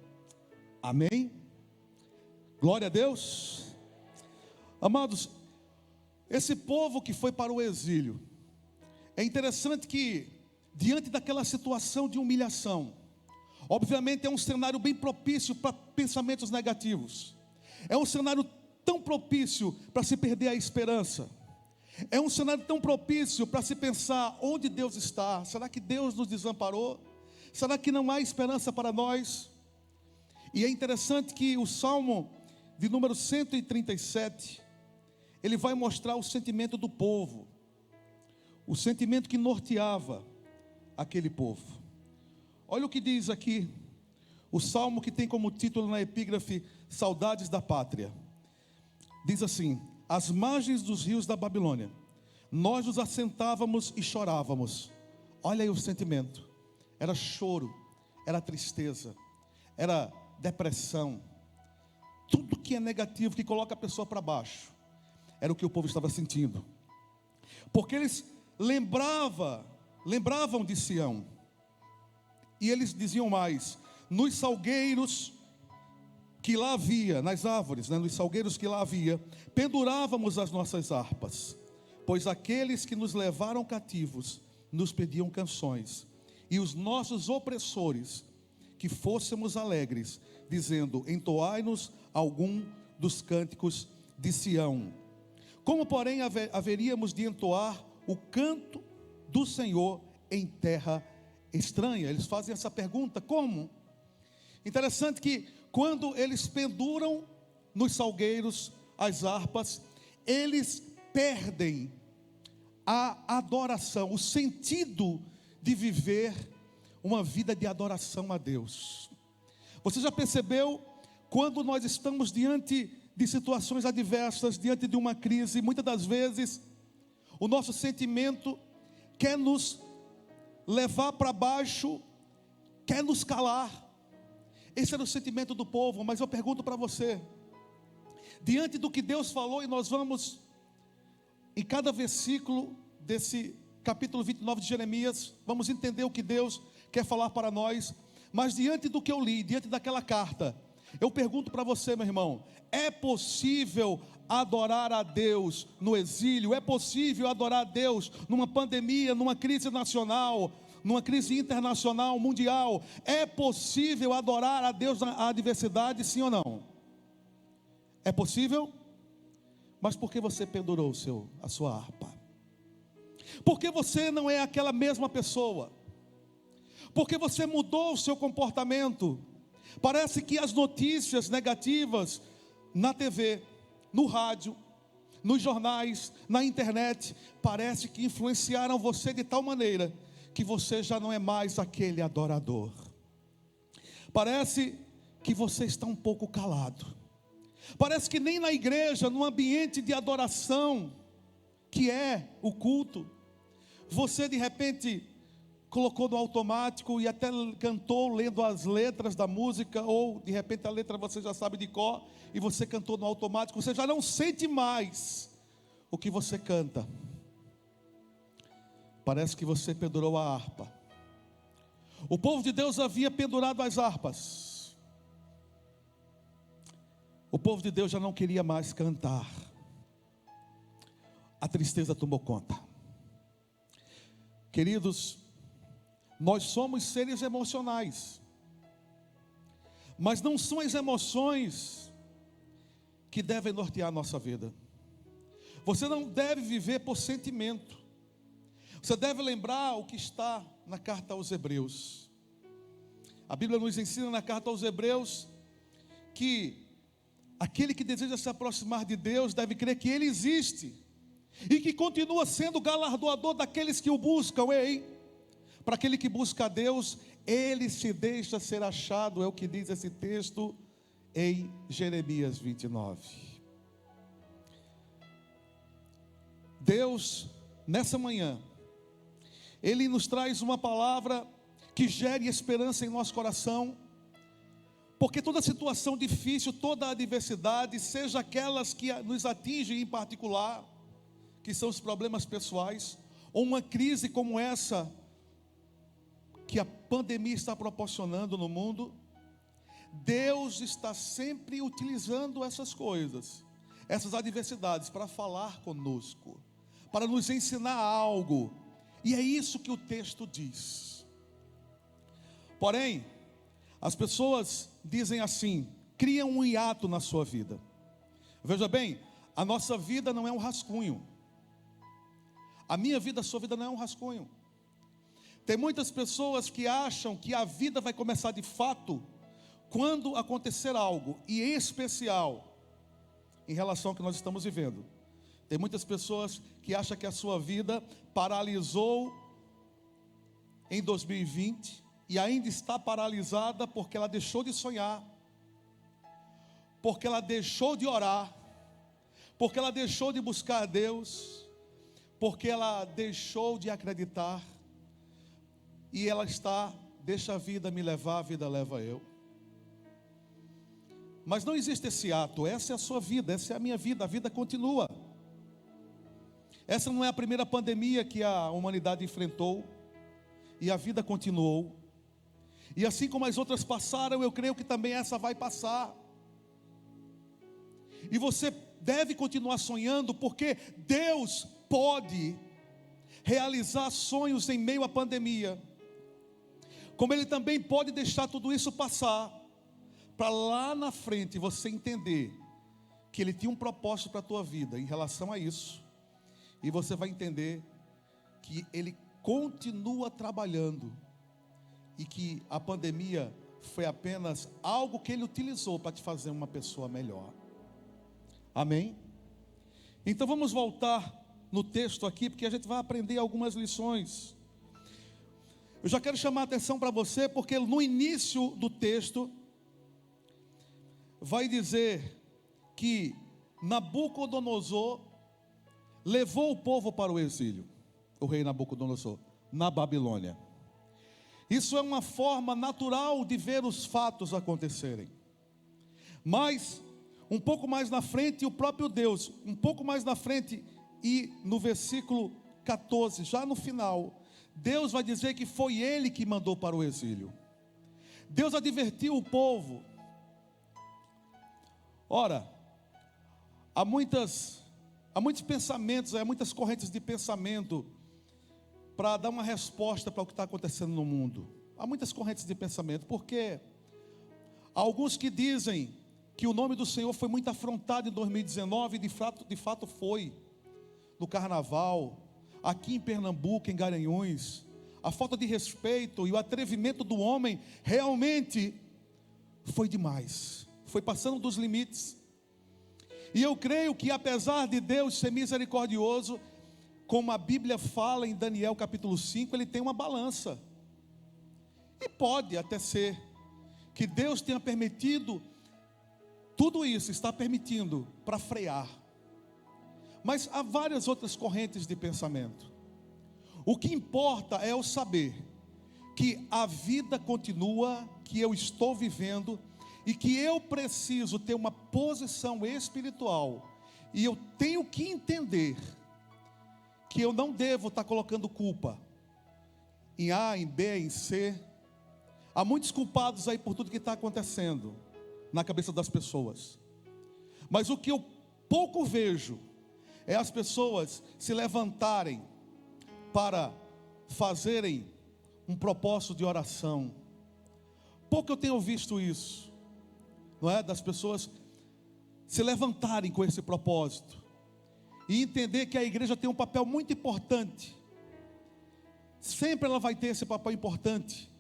Amém? Glória a Deus. Amados, esse povo que foi para o exílio, é interessante que, diante daquela situação de humilhação, obviamente é um cenário bem propício para pensamentos negativos. É um cenário tão propício para se perder a esperança. É um cenário tão propício para se pensar: onde Deus está? Será que Deus nos desamparou? Será que não há esperança para nós? E é interessante que o Salmo de número 137, ele vai mostrar o sentimento do povo, o sentimento que norteava aquele povo. Olha o que diz aqui, o Salmo que tem como título na epígrafe Saudades da Pátria. Diz assim: às margens dos rios da Babilônia, nós nos assentávamos e chorávamos. Olha aí o sentimento, era choro, era tristeza, era depressão, tudo que é negativo, que coloca a pessoa para baixo, era o que o povo estava sentindo, porque eles lembravam de Sião, e eles diziam mais: nos salgueiros que lá havia, nas árvores, nos salgueiros que lá havia, pendurávamos as nossas harpas, pois aqueles que nos levaram cativos nos pediam canções, e os nossos opressores que fôssemos alegres, dizendo: entoai-nos algum dos cânticos de Sião. Como, porém, haveríamos de entoar o canto do Senhor em terra estranha? Eles fazem essa pergunta: como? Interessante que quando eles penduram nos salgueiros as harpas, eles perdem a adoração, o sentido de viver uma vida de adoração a Deus. Você já percebeu, quando nós estamos diante de situações adversas, diante de uma crise, muitas das vezes o nosso sentimento quer nos levar para baixo, quer nos calar. Esse era o sentimento do povo. Mas eu pergunto para você, diante do que Deus falou, e nós vamos em cada versículo desse capítulo 29 de Jeremias, vamos entender o que Deus quer falar para nós. Mas diante do que eu li, diante daquela carta, eu pergunto para você, meu irmão: é possível adorar a Deus no exílio? É possível adorar a Deus numa pandemia, numa crise nacional, numa crise internacional, mundial? É possível adorar a Deus na adversidade, sim ou não? É possível? Mas por que você pendurou a sua harpa? Por que você não é aquela mesma pessoa? Porque você mudou o seu comportamento. Parece que as notícias negativas na TV, no rádio, nos jornais, na internet, parece que influenciaram você de tal maneira que você já não é mais aquele adorador. Parece que você está um pouco calado. Parece que nem na igreja, no ambiente de adoração, que é o culto, você de repente colocou no automático e até cantou lendo as letras da música, ou de repente a letra você já sabe de cor e você cantou no automático. Você já não sente mais o que você canta. Parece que você pendurou a harpa. O povo de Deus havia pendurado as harpas. O povo de Deus já não queria mais cantar. A tristeza tomou conta. Queridos, nós somos seres emocionais, mas não são as emoções que devem nortear a nossa vida. Você não deve viver por sentimento. Você deve lembrar o que está na carta aos Hebreus. A Bíblia nos ensina na carta aos Hebreus que aquele que deseja se aproximar de Deus deve crer que Ele existe e que continua sendo galardoador daqueles que o buscam. Para aquele que busca a Deus, Ele se deixa ser achado, é o que diz esse texto em Jeremias 29. Deus, nessa manhã, Ele nos traz uma palavra que gere esperança em nosso coração, porque toda situação difícil, toda adversidade, seja aquelas que nos atingem em particular, que são os problemas pessoais, ou uma crise como essa que a pandemia está proporcionando no mundo, Deus está sempre utilizando essas coisas, essas adversidades, para falar conosco, para nos ensinar algo. E é isso que o texto diz. Porém, as pessoas dizem assim, criam um hiato na sua vida. Veja bem, a nossa vida não é um rascunho. A minha vida, a sua vida não é um rascunho. Tem muitas pessoas que acham que a vida vai começar de fato quando acontecer algo, e em especial em relação ao que nós estamos vivendo. Tem muitas pessoas que acham que a sua vida paralisou em 2020 e ainda está paralisada porque ela deixou de sonhar, porque ela deixou de orar, porque ela deixou de buscar a Deus, porque ela deixou de acreditar, e ela está, deixa a vida me levar, a vida leva eu. Mas não existe esse ato, essa é a sua vida, essa é a minha vida, a vida continua. Essa não é a primeira pandemia que a humanidade enfrentou, e a vida continuou. E assim como as outras passaram, eu creio que também essa vai passar. E você deve continuar sonhando, porque Deus pode realizar sonhos em meio à pandemia, como Ele também pode deixar tudo isso passar, para lá na frente você entender que Ele tinha um propósito para a tua vida em relação a isso, e você vai entender que Ele continua trabalhando, e que a pandemia foi apenas algo que Ele utilizou para te fazer uma pessoa melhor. Amém? Então vamos voltar no texto aqui, porque a gente vai aprender algumas lições. Eu já quero chamar a atenção para você, porque no início do texto vai dizer que Nabucodonosor levou o povo para o exílio, o rei Nabucodonosor, na Babilônia. Isso é uma forma natural de ver os fatos acontecerem. Mas, um pouco mais na frente, o próprio Deus, um pouco mais na frente, e no versículo 14, já no final, Deus vai dizer que foi Ele que mandou para o exílio. Deus advertiu o povo. Ora, há muitos pensamentos, há muitas correntes de pensamento para dar uma resposta para o que está acontecendo no mundo. Há muitas correntes de pensamento, porque há alguns que dizem que o nome do Senhor foi muito afrontado em 2019, e de fato foi, no carnaval, aqui em Pernambuco, em Garanhuns. A falta de respeito e o atrevimento do homem realmente foi demais, foi passando dos limites. E eu creio que, apesar de Deus ser misericordioso, como a Bíblia fala em Daniel capítulo 5, Ele tem uma balança. E pode até ser que Deus tenha permitido tudo isso, está permitindo para frear. Mas há várias outras correntes de pensamento. O que importa é o saber que a vida continua, que eu estou vivendo, e que eu preciso ter uma posição espiritual, e eu tenho que entender que eu não devo estar colocando culpa em A, em B, em C. Há muitos culpados aí por tudo que está acontecendo na cabeça das pessoas. Mas o que eu pouco vejo é as pessoas se levantarem para fazerem um propósito de oração. Pouco eu tenho visto isso, não é? Das pessoas se levantarem com esse propósito e entender que a igreja tem um papel muito importante. Sempre ela vai ter esse papel importante,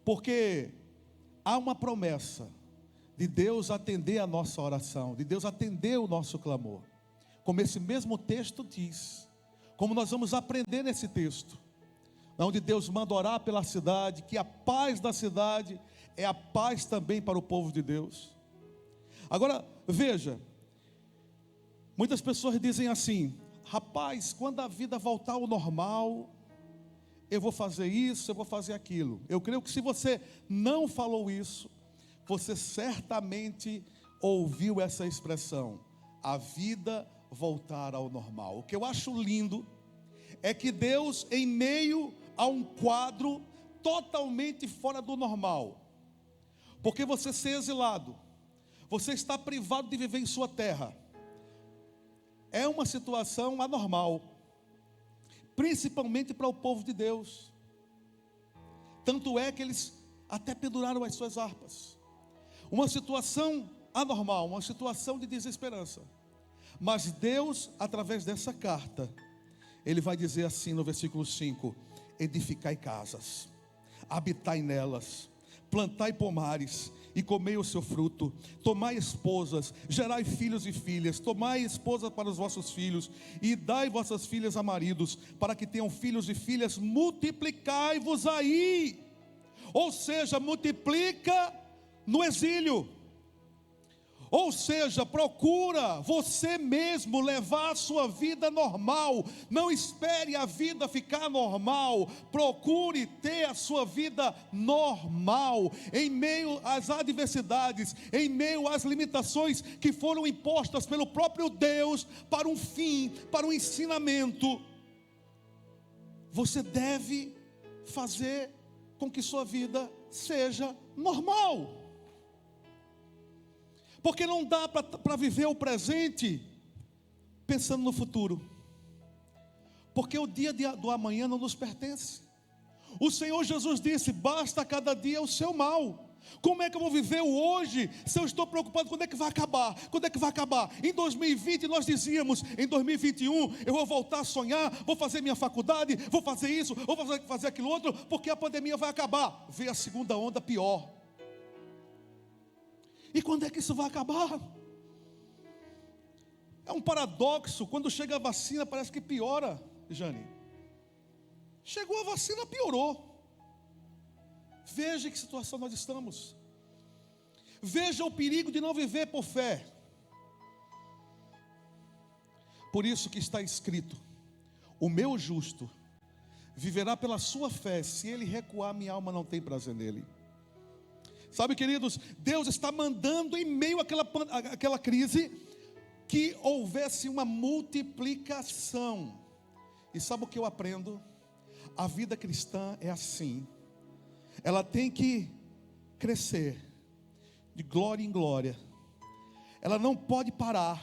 porque há uma promessa de Deus atender a nossa oração, de Deus atender o nosso clamor, como esse mesmo texto diz, como nós vamos aprender nesse texto, onde Deus manda orar pela cidade, que a paz da cidade é a paz também para o povo de Deus. Agora, veja, muitas pessoas dizem assim: rapaz, quando a vida voltar ao normal, eu vou fazer isso, eu vou fazer aquilo. Eu creio que se você não falou isso, você certamente ouviu essa expressão, a vida voltar ao normal. O que eu acho lindo é que Deus, em meio a um quadro totalmente fora do normal, Porque você ser exilado, você está privado de viver em sua terra, é uma situação anormal, principalmente para o povo de Deus. Tanto é que eles até penduraram as suas harpas. Uma situação anormal, uma situação de desesperança. Mas Deus, através dessa carta, Ele vai dizer assim no versículo 5: edificai casas, habitai nelas, plantai pomares e comei o seu fruto, tomai esposas, gerai filhos e filhas, tomai esposas para os vossos filhos, e dai vossas filhas a maridos, para que tenham filhos e filhas, multiplicai-vos aí. Ou seja, multiplica no exílio. Ou seja, procura você mesmo levar a sua vida normal. Não espere a vida ficar normal. Procure ter a sua vida normal, em meio às adversidades, em meio às limitações que foram impostas pelo próprio Deus para um fim, para um ensinamento. Você deve fazer com que sua vida seja normal. Porque não dá para viver o presente pensando no futuro. Porque o dia do amanhã não nos pertence. O Senhor Jesus disse: basta cada dia o seu mal. Como é que eu vou viver o hoje se eu estou preocupado quando é que vai acabar? Quando é que vai acabar? Em 2020 nós dizíamos: em 2021 eu vou voltar a sonhar, vou fazer minha faculdade, vou fazer isso, vou fazer aquilo outro, porque a pandemia vai acabar. Veio a segunda onda pior. E quando é que isso vai acabar? É um paradoxo. Quando chega a vacina parece que piora, Jane. Chegou a vacina, piorou. Veja em que situação nós estamos. Veja o perigo de não viver por fé. Por isso que está escrito: o meu justo viverá pela sua fé, se ele recuar, minha alma não tem prazer nele. Sabe, queridos, Deus está mandando em meio àquela crise que houvesse uma multiplicação. E sabe o que eu aprendo? A vida cristã é assim. Ela tem que crescer de glória em glória. Ela não pode parar.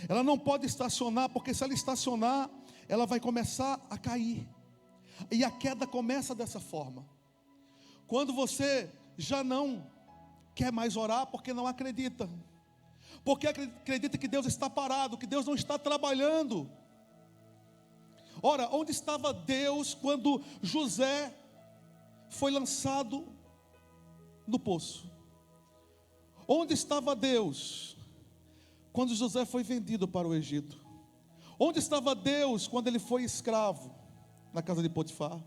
Ela não pode estacionar, porque se ela estacionar, ela vai começar a cair. E a queda começa dessa forma. Quando você já não quer mais orar porque não acredita. Porque acredita que Deus está parado, que Deus não está trabalhando. Ora, onde estava Deus quando José foi lançado no poço? Onde estava Deus quando José foi vendido para o Egito? Onde estava Deus quando ele foi escravo na casa de Potifar?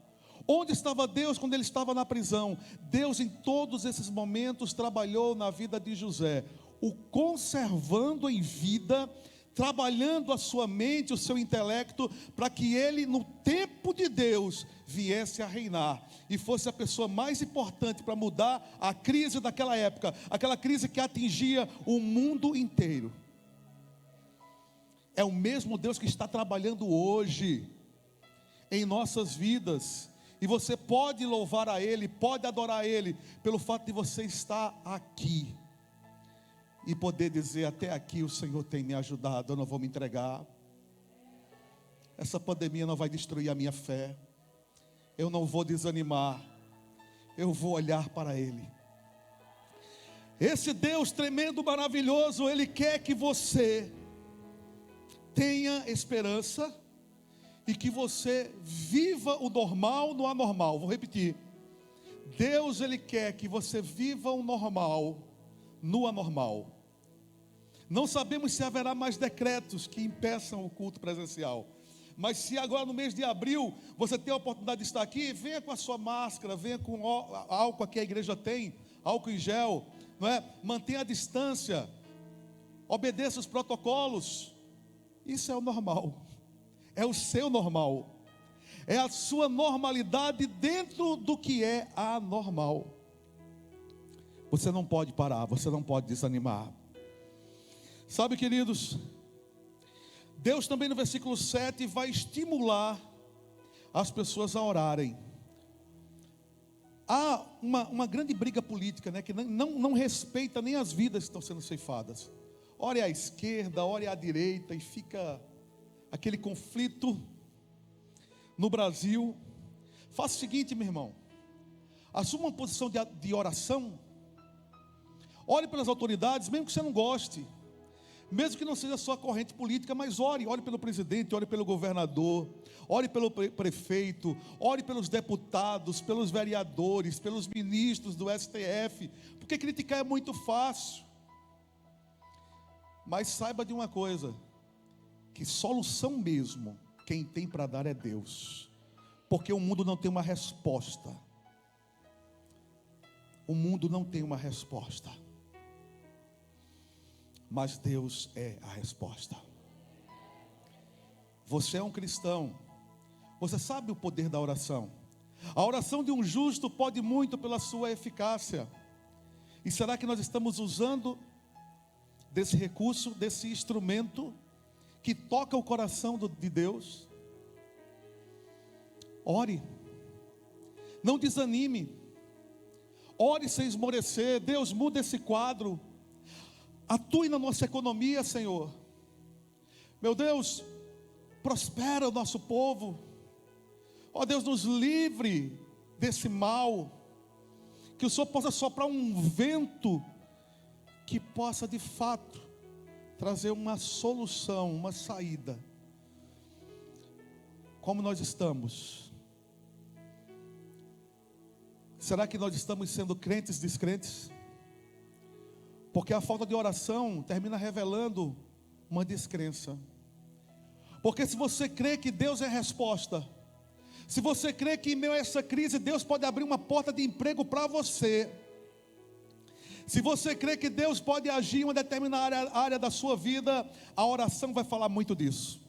Onde estava Deus quando ele estava na prisão? Deus em todos esses momentos trabalhou na vida de José, o conservando em vida, trabalhando a sua mente, o seu intelecto, para que ele no tempo de Deus viesse a reinar e fosse a pessoa mais importante para mudar a crise daquela época, aquela crise que atingia o mundo inteiro. É o mesmo Deus que está trabalhando hoje em nossas vidas. E você pode louvar a Ele, pode adorar a Ele, pelo fato de você estar aqui e poder dizer: até aqui o Senhor tem me ajudado, eu não vou me entregar. Essa pandemia não vai destruir a minha fé, eu não vou desanimar, eu vou olhar para Ele. Esse Deus tremendo, maravilhoso, Ele quer que você tenha esperança e que você viva o normal no anormal. Vou repetir: Deus, Ele quer que você viva o normal no anormal. Não sabemos se haverá mais decretos que impeçam o culto presencial, mas se agora no mês de abril você tem a oportunidade de estar aqui, venha com a sua máscara, venha com o álcool que a igreja tem, álcool em gel, não é? Mantenha a distância, obedeça os protocolos. Isso é o normal. É o seu normal, é a sua normalidade dentro do que é anormal. Você não pode parar, você não pode desanimar. Sabe, queridos, Deus também no versículo 7 vai estimular as pessoas a orarem. há uma grande briga política, né, que não respeita nem as vidas que estão sendo ceifadas. Ora é à esquerda, ora é à direita, e fica aquele conflito no Brasil. Faça o seguinte, meu irmão, assuma uma posição de oração, ore pelas autoridades, mesmo que você não goste, mesmo que não seja a sua corrente política, mas ore pelo presidente, ore pelo governador, ore pelo prefeito, ore pelos deputados, pelos vereadores, pelos ministros do STF, porque criticar é muito fácil. Mas saiba de uma coisa, que solução mesmo, quem tem para dar é Deus, porque o mundo não tem uma resposta. O mundo não tem uma resposta, mas Deus é a resposta. Você é um cristão, você sabe o poder da oração. A oração de um justo pode muito pela sua eficácia. E será que nós estamos usando desse recurso, desse instrumento que toca o coração de Deus? Ore, não desanime, ore sem esmorecer. Deus, muda esse quadro, atue na nossa economia, Senhor. Meu Deus, prospera o nosso povo. Ó Deus, nos livre desse mal, que o Senhor possa soprar um vento que possa de fato trazer uma solução, uma saída. Como nós estamos? Será que nós estamos sendo crentes descrentes? Porque a falta de oração termina revelando uma descrença. Porque se você crê que Deus é a resposta, se você crê que em meio a essa crise Deus pode abrir uma porta de emprego para você, se você crê que Deus pode agir em uma determinada área da sua vida, a oração vai falar muito disso.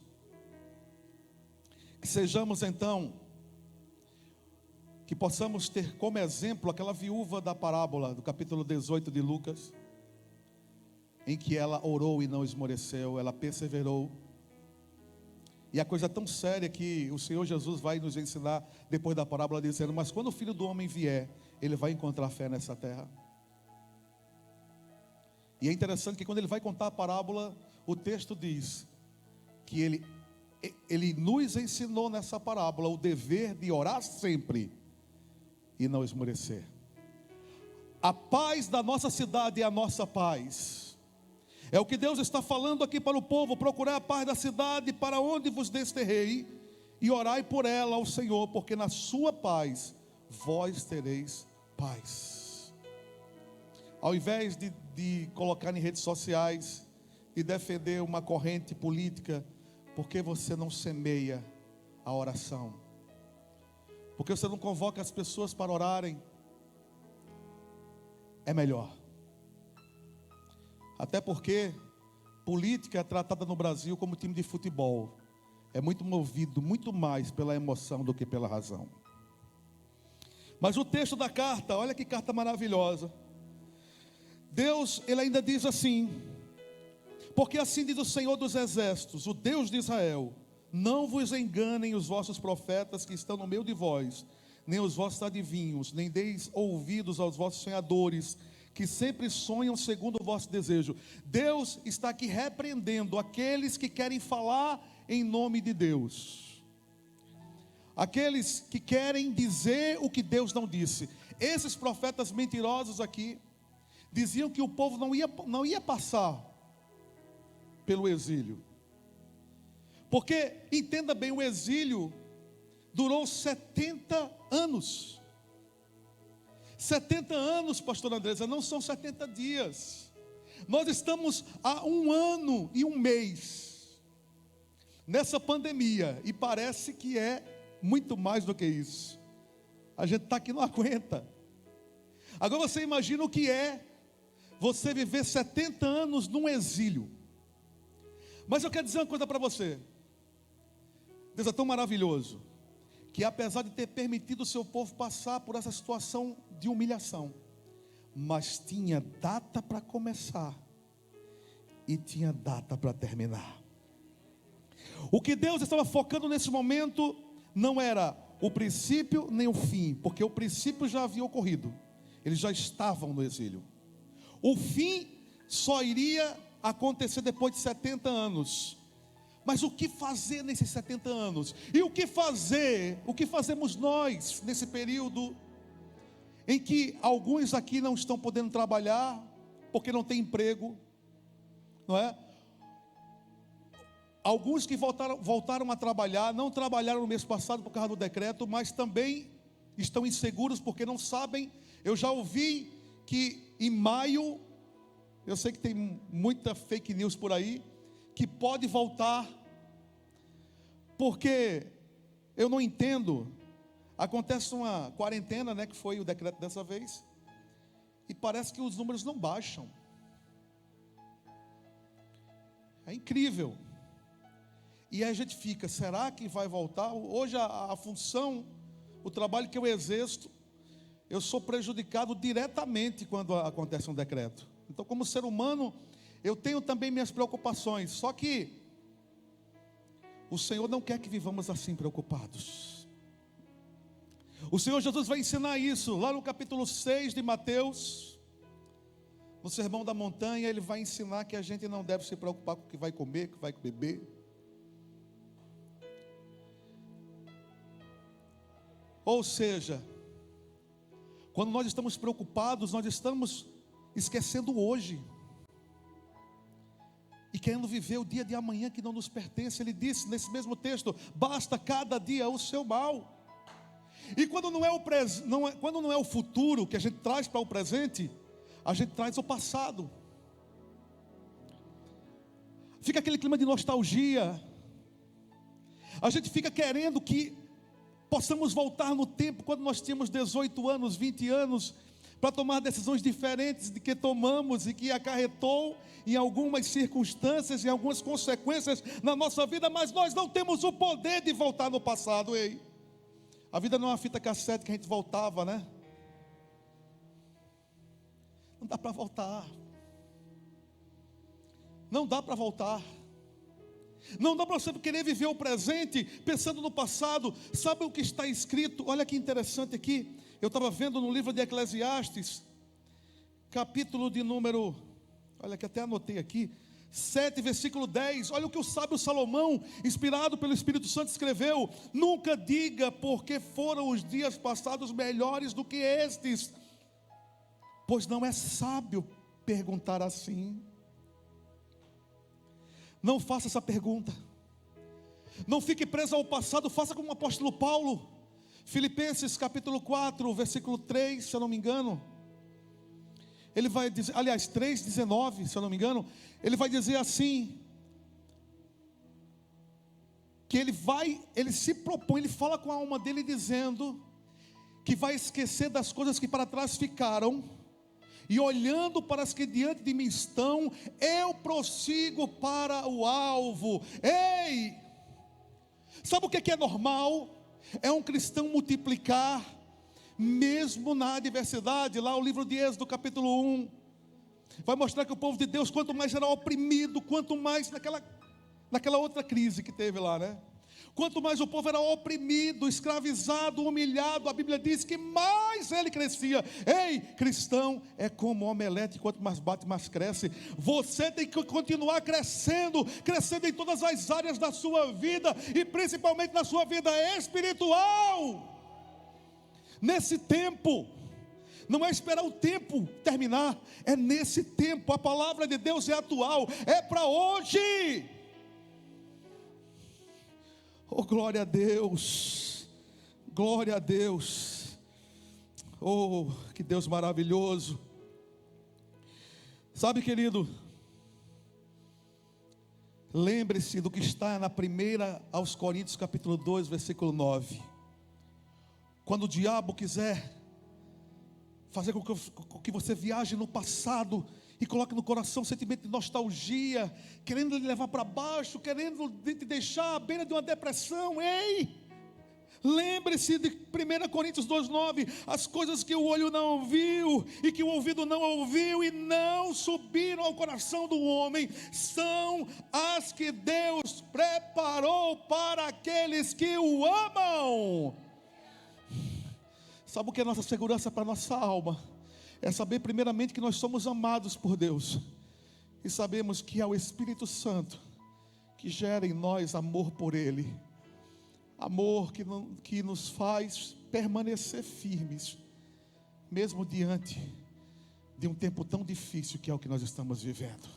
Que sejamos então, que possamos ter como exemplo aquela viúva da parábola do capítulo 18 de Lucas, em que ela orou e não esmoreceu, ela perseverou. E a coisa tão séria que o Senhor Jesus vai nos ensinar depois da parábola, dizendo: mas quando o Filho do Homem vier, ele vai encontrar fé nessa terra. E é interessante que quando ele vai contar a parábola, o texto diz que ele nos ensinou nessa parábola o dever de orar sempre e não esmorecer. A paz da nossa cidade é a nossa paz. É o que Deus está falando aqui para o povo: procurai a paz da cidade para onde vos desterrei, e orai por ela ao Senhor, porque na sua paz vós tereis paz. Ao invés de colocar em redes sociais e defender uma corrente política, por que você não semeia a oração? Por que você não convoca as pessoas para orarem? É melhor. Até porque política é tratada no Brasil como time de futebol. É muito movido, muito mais pela emoção do que pela razão. Mas o texto da carta, olha que carta maravilhosa. Deus, ele ainda diz assim: porque assim diz o Senhor dos Exércitos, o Deus de Israel: não vos enganem os vossos profetas que estão no meio de vós, nem os vossos adivinhos, nem deis ouvidos aos vossos sonhadores, que sempre sonham segundo o vosso desejo. Deus está aqui repreendendo aqueles que querem falar em nome de Deus, aqueles que querem dizer o que Deus não disse. Esses profetas mentirosos aqui diziam que o povo não ia passar pelo exílio, porque, entenda bem, o exílio durou 70 anos. 70 anos, pastor Andresa, não são 70 dias. Nós estamos há 1 ano e 1 mês nessa pandemia, e parece que é muito mais do que isso. A gente está aqui, não aguenta. Agora você imagina o que é você viver 70 anos num exílio. Mas eu quero dizer uma coisa para você. Deus é tão maravilhoso, que apesar de ter permitido o seu povo passar por essa situação de humilhação, mas tinha data para começar e tinha data para terminar. O que Deus estava focando nesse momento não era o princípio nem o fim, porque o princípio já havia ocorrido, eles já estavam no exílio. O fim só iria acontecer depois de 70 anos. Mas o que fazer nesses 70 anos? E o que fazemos nós nesse período em que alguns aqui não estão podendo trabalhar porque não tem emprego, não é? Alguns que voltaram a trabalhar, não trabalharam no mês passado por causa do decreto, mas também estão inseguros porque não sabem. Eu já ouvi que em maio, eu sei que tem muita fake news por aí, que pode voltar, porque eu não entendo. Acontece uma quarentena, né, que foi o decreto dessa vez, e parece que os números não baixam. É incrível. E aí a gente fica, será que vai voltar? Hoje a função, o trabalho que eu exerço, eu sou prejudicado diretamente quando acontece um decreto. Então, como ser humano, eu tenho também minhas preocupações. Só que o Senhor não quer que vivamos assim preocupados. O Senhor Jesus vai ensinar isso lá no capítulo 6 de Mateus. No Sermão da Montanha, Ele vai ensinar que a gente não deve se preocupar com o que vai comer, com o que vai beber. Ou seja, quando nós estamos preocupados, nós estamos esquecendo hoje e querendo viver o dia de amanhã que não nos pertence. Ele disse nesse mesmo texto: basta cada dia o seu mal. E quando não é o futuro que a gente traz para o presente, a gente traz o passado. Fica aquele clima de nostalgia. A gente fica querendo que possamos voltar no tempo quando nós tínhamos 18 anos, 20 anos, para tomar decisões diferentes de que tomamos e que acarretou em algumas circunstâncias, em algumas consequências na nossa vida, mas nós não temos o poder de voltar no passado. Ei, a vida não é uma fita cassete que a gente voltava, né? Não dá para voltar. Não dá para voltar. Não dá para você querer viver o presente pensando no passado. Sabe o que está escrito? Olha que interessante aqui. Eu estava vendo no livro de Eclesiastes, capítulo de número, olha que até anotei aqui, 7, versículo 10. Olha o que o sábio Salomão, inspirado pelo Espírito Santo, escreveu: nunca diga porque foram os dias passados melhores do que estes, pois não é sábio perguntar assim. Não faça essa pergunta. Não fique preso ao passado. Faça como o apóstolo Paulo. Filipenses capítulo 4, versículo 3, se eu não me engano. Ele vai dizer, aliás, 3:19, se eu não me engano. Ele vai dizer assim: que ele se propõe, ele fala com a alma dele dizendo que vai esquecer das coisas que para trás ficaram, e olhando para as que diante de mim estão, eu prossigo para o alvo. Ei! Sabe o que é normal? É um cristão multiplicar, mesmo na adversidade. Lá o livro de Êxodo capítulo 1, vai mostrar que o povo de Deus, quanto mais era oprimido, quanto mais naquela outra crise que teve lá, né? Quanto mais o povo era oprimido, escravizado, humilhado, a Bíblia diz que mais ele crescia. Ei, cristão é como um omelete, quanto mais bate, mais cresce. Você tem que continuar crescendo em todas as áreas da sua vida, e principalmente na sua vida espiritual. Nesse tempo, não é esperar o tempo terminar, é nesse tempo. A palavra de Deus é atual, é para hoje. Oh, glória a Deus, glória a Deus. Oh, que Deus maravilhoso. Sabe, querido, lembre-se do que está na primeira aos Coríntios capítulo 2, versículo 9. Quando o diabo quiser fazer com que você viaje no passado e coloque no coração um sentimento de nostalgia, querendo lhe levar para baixo, querendo te deixar à beira de uma depressão. Ei, lembre-se de 1 Coríntios 2,9: as coisas que o olho não viu e que o ouvido não ouviu e não subiram ao coração do homem, são as que Deus preparou para aqueles que o amam. Sabe o que é nossa segurança para a nossa alma? É saber primeiramente que nós somos amados por Deus. E sabemos que é o Espírito Santo que gera em nós amor por Ele. Amor que nos faz permanecer firmes, mesmo diante de um tempo tão difícil que é o que nós estamos vivendo.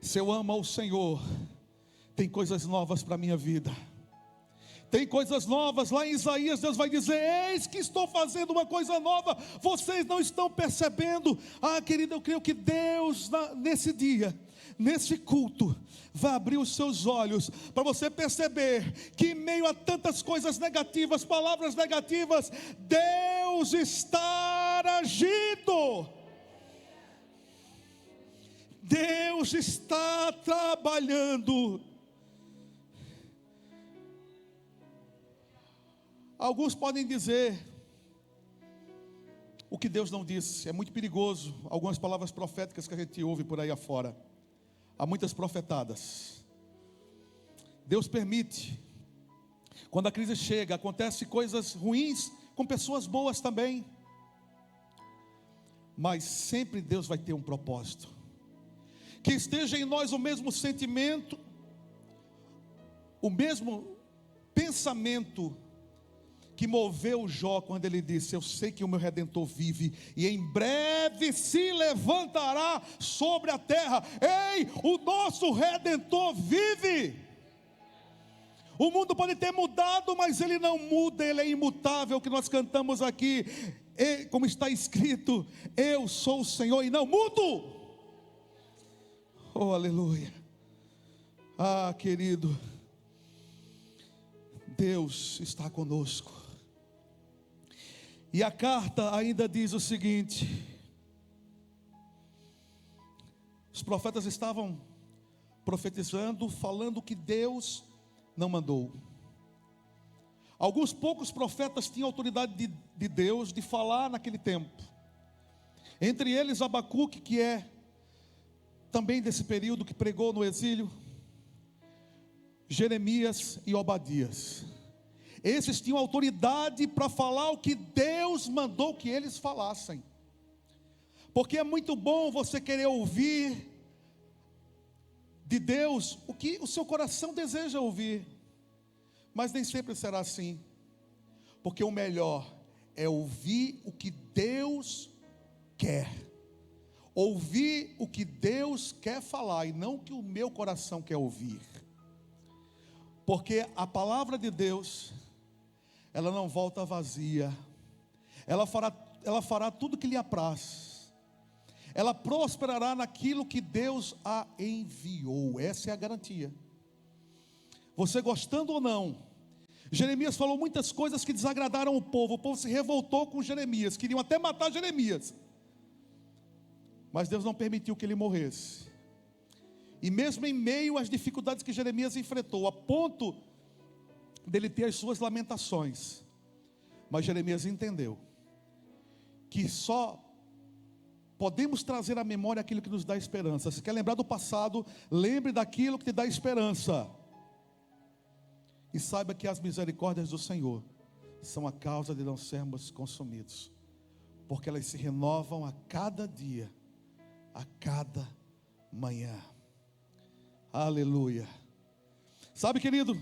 Se eu amo ao Senhor, tem coisas novas para a minha vida. Tem coisas novas, lá em Isaías Deus vai dizer: eis que estou fazendo uma coisa nova, vocês não estão percebendo. Querido, eu creio que Deus nesse dia, nesse culto, vai abrir os seus olhos, para você perceber que em meio a tantas coisas negativas, palavras negativas, Deus está agindo. Deus está trabalhando. Alguns podem dizer o que Deus não disse. É muito perigoso algumas palavras proféticas que a gente ouve por aí afora. Há muitas profetadas. Deus permite. Quando a crise chega, acontecem coisas ruins com pessoas boas também. Mas sempre Deus vai ter um propósito. Que esteja em nós o mesmo sentimento, o mesmo pensamento que moveu Jó quando ele disse: eu sei que o meu Redentor vive e em breve se levantará sobre a terra. Ei, o nosso Redentor vive. O mundo pode ter mudado, mas ele não muda, ele é imutável. O que nós cantamos aqui, como está escrito: eu sou o Senhor e não mudo. Oh, aleluia. Querido, Deus está conosco. E a carta ainda diz o seguinte: os profetas estavam profetizando, falando que Deus não mandou. Alguns poucos profetas tinham autoridade de Deus de falar naquele tempo. Entre eles Abacuque, que é também desse período, que pregou no exílio. Jeremias e Obadias. Esses tinham autoridade para falar o que Deus mandou que eles falassem. Porque é muito bom você querer ouvir de Deus o que o seu coração deseja ouvir. Mas nem sempre será assim. Porque o melhor é ouvir o que Deus quer. Ouvir o que Deus quer falar e não o que o meu coração quer ouvir. Porque a palavra de Deus, ela não volta vazia. Ela fará tudo que lhe apraz. Ela prosperará naquilo que Deus a enviou. Essa é a garantia. Você gostando ou não, Jeremias falou muitas coisas que desagradaram o povo. O povo se revoltou com Jeremias, queriam até matar Jeremias. Mas Deus não permitiu que ele morresse. E mesmo em meio às dificuldades que Jeremias enfrentou, a ponto dele ter as suas lamentações, mas Jeremias entendeu que só podemos trazer à memória aquilo que nos dá esperança. Se quer lembrar do passado, lembre daquilo que te dá esperança. E saiba que as misericórdias do Senhor são a causa de não sermos consumidos, porque elas se renovam a cada dia, a cada manhã. Aleluia. Sabe, querido,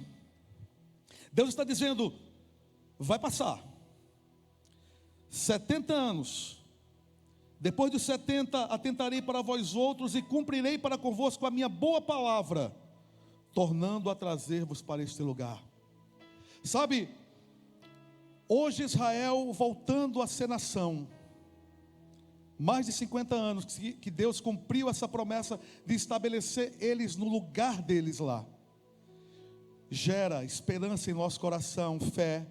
Deus está dizendo: vai passar 70 anos. Depois dos 70, atentarei para vós outros e cumprirei para convosco a minha boa palavra, tornando a trazer-vos para este lugar. Sabe, hoje Israel voltando a ser nação, mais de 50 anos que Deus cumpriu essa promessa de estabelecer eles no lugar deles lá. Gera esperança em nosso coração, fé,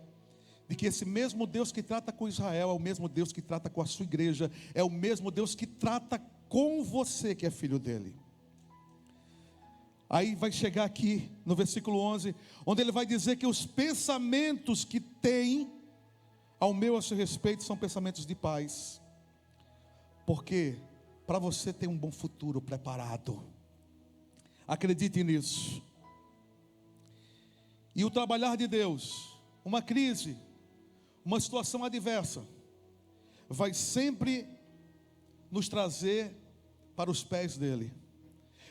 de que esse mesmo Deus que trata com Israel é o mesmo Deus que trata com a sua igreja, é o mesmo Deus que trata com você que é filho dele. Aí vai chegar aqui no versículo 11, onde ele vai dizer que os pensamentos que tem ao meu a seu respeito são pensamentos de paz. Porque para você ter um bom futuro preparado, acredite nisso. E o trabalhar de Deus, uma crise, uma situação adversa vai sempre nos trazer para os pés dele.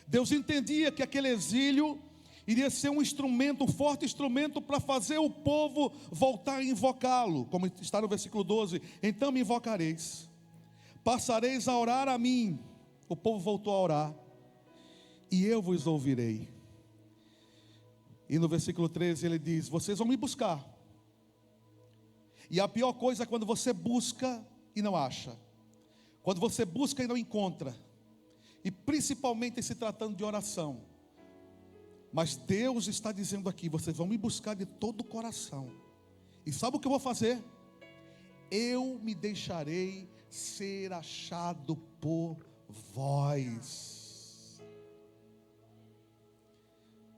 Deus entendia que aquele exílio iria ser um instrumento, um forte instrumento para fazer o povo voltar a invocá-lo, como está no versículo 12: então me invocareis, passareis a orar a mim. O povo voltou a orar, e eu vos ouvirei. E no versículo 13 ele diz: vocês vão me buscar. E a pior coisa é quando você busca e não acha, quando você busca e não encontra, e principalmente se tratando de oração. Mas Deus está dizendo aqui: vocês vão me buscar de todo o coração, e sabe o que eu vou fazer? Eu me deixarei ser achado por vós.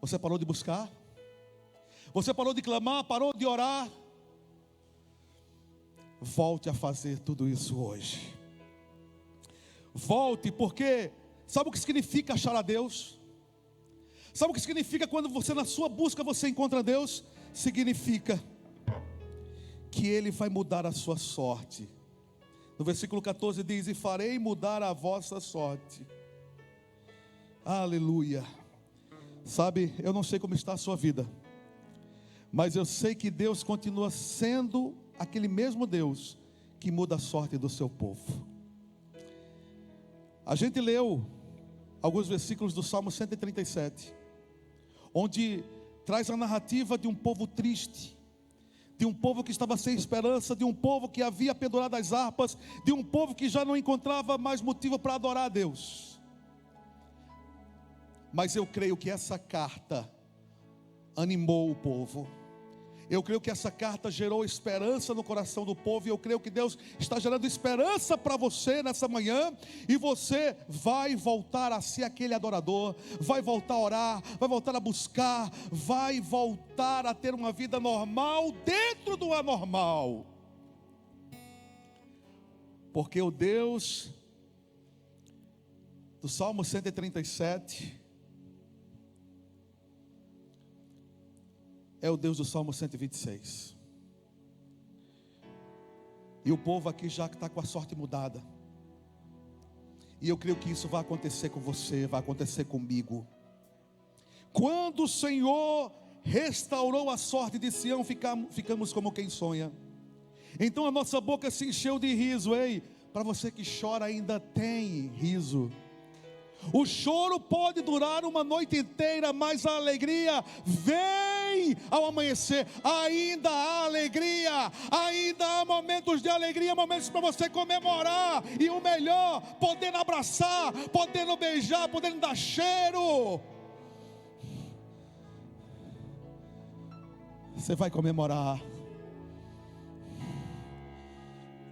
Você parou de buscar? Você parou de clamar? Parou de orar? Volte a fazer tudo isso hoje. Volte, porque sabe o que significa achar a Deus? Sabe o que significa quando você, na sua busca, você encontra Deus? Significa que Ele vai mudar a sua sorte. No versículo 14 diz: e farei mudar a vossa sorte. Aleluia. Sabe, eu não sei como está a sua vida, mas eu sei que Deus continua sendo aquele mesmo Deus que muda a sorte do seu povo. A gente leu alguns versículos do Salmo 137, onde traz a narrativa de um povo triste, de um povo que estava sem esperança, de um povo que havia pendurado as harpas, de um povo que já não encontrava mais motivo para adorar a Deus. Mas eu creio que essa carta animou o povo. Eu creio que essa carta gerou esperança no coração do povo, e eu creio que Deus está gerando esperança para você nessa manhã, e você vai voltar a ser aquele adorador, vai voltar a orar, vai voltar a buscar, vai voltar a ter uma vida normal dentro do anormal, porque o Deus do Salmo 137 é o Deus do Salmo 126. E o povo aqui já está com a sorte mudada. E eu creio que isso vai acontecer com você, vai acontecer comigo. Quando o Senhor restaurou a sorte de Sião, ficamos como quem sonha. Então a nossa boca se encheu de riso. Ei, para você que chora, ainda tem riso. O choro pode durar uma noite inteira, mas a alegria vem ao amanhecer. Ainda há alegria, ainda há momentos de alegria, momentos para você comemorar, e o melhor, podendo abraçar, podendo beijar, podendo dar cheiro. Você vai comemorar.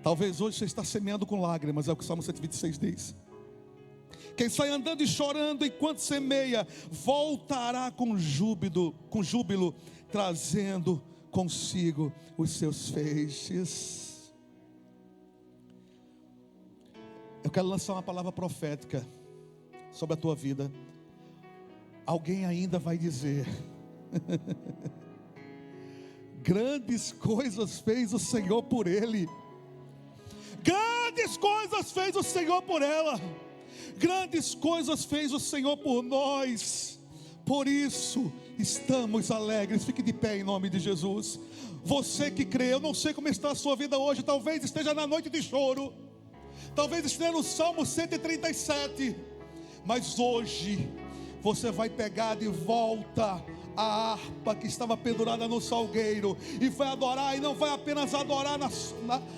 Talvez hoje você está semeando com lágrimas, é o que o Salmo 126 diz. Quem sai andando e chorando enquanto semeia, voltará com júbilo, trazendo consigo os seus feixes. Eu quero lançar uma palavra profética sobre a tua vida. Alguém ainda vai dizer: grandes coisas fez o Senhor por ele, grandes coisas fez o Senhor por ela, grandes coisas fez o Senhor por nós. Por isso estamos alegres. Fique de pé em nome de Jesus. Você que crê, eu não sei como está a sua vida hoje. Talvez esteja na noite de choro, talvez esteja no Salmo 137, mas hoje você vai pegar de volta a harpa que estava pendurada no salgueiro, e vai adorar. E não vai apenas adorar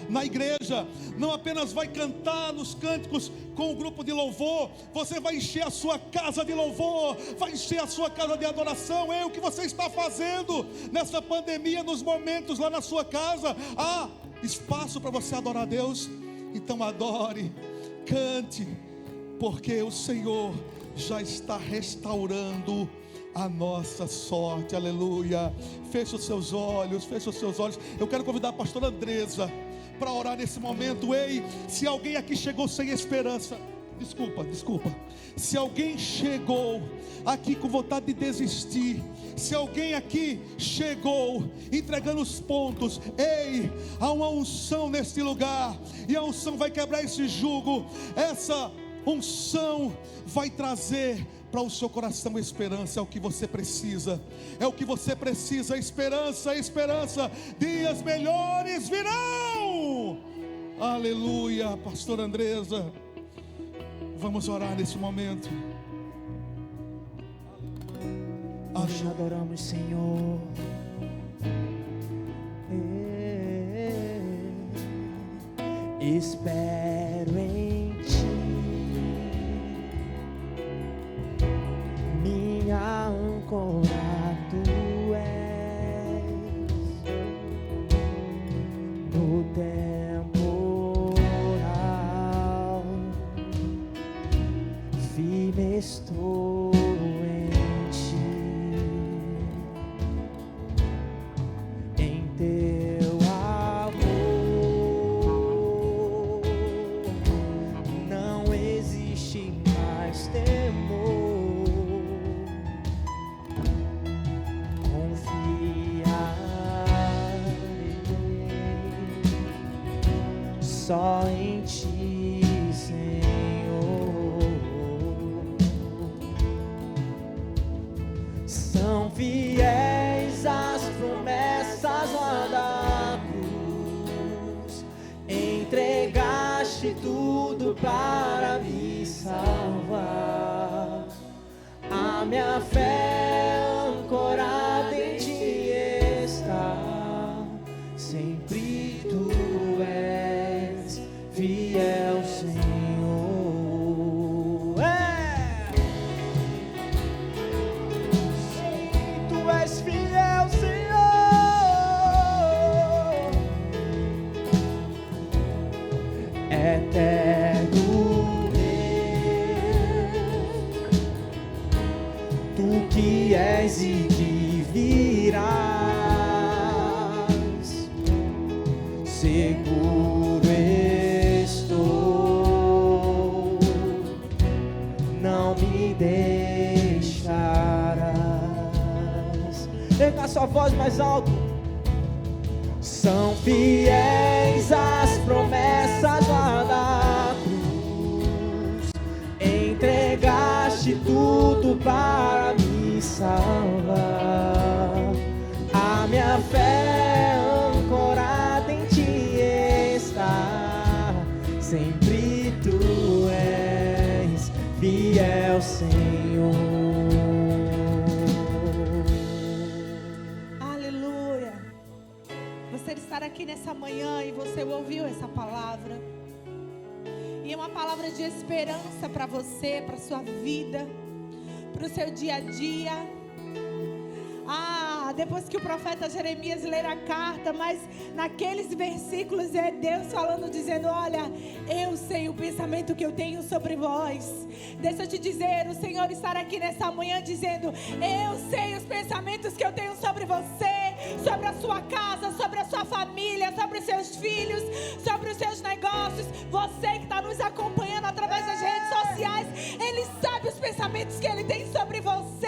na igreja, não apenas vai cantar nos cânticos com o grupo de louvor. Você vai encher a sua casa de louvor, vai encher a sua casa de adoração. É o que você está fazendo nessa pandemia, nos momentos lá na sua casa. Há espaço para você adorar a Deus. Então adore, cante, porque o Senhor já está restaurando a nossa sorte. Aleluia. Feche os seus olhos, feche os seus olhos. Eu quero convidar a pastora Andresa para orar nesse momento. Ei, se alguém aqui chegou sem esperança, desculpa. Se alguém chegou aqui com vontade de desistir, se alguém aqui chegou entregando os pontos, ei, há uma unção neste lugar, e a unção vai quebrar esse jugo. Essa unção vai trazer para o seu coração esperança. É o que você precisa, esperança, dias melhores virão. Aleluia. Pastor Andresa, vamos orar nesse momento. Nós te adoramos, Senhor. Espero em Ti, minha âncora Tu és. No temporal firme estou em Ti, em Teu amor não existe mais temor. Confiarei só em Ti, Senhor. São fiéis as promessas lá da cruz. Entregaste tudo para me salvar. A minha fé ancorada em Ti está. Sempre Tu és fiel, Senhor. Tu és fiel, Senhor. Eterno Deus, Tu que és e que virás, seguro estou, não me deixarás. Erga a sua voz mais alto. São fiéis as promessas lá da cruz. Entregaste tudo para me salvar. A minha fé ancorada em Ti está. Sempre Tu és fiel, Senhor. Aleluia. Você estar aqui nessa manhã e você ouviu essa palavra. E é uma palavra de esperança para você, para sua vida, para o seu dia a dia. Depois que o profeta Jeremias ler a carta, mas naqueles versículos é Deus falando, dizendo: olha, eu sei o pensamento que eu tenho sobre vós. Deixa eu te dizer, o Senhor estar aqui nessa manhã dizendo: eu sei os pensamentos que eu tenho sobre você, sobre a sua casa, sobre a sua família, sobre os seus filhos, sobre os seus negócios. Você que está nos acompanhando através das redes sociais, Ele sabe os pensamentos que Ele tem sobre você.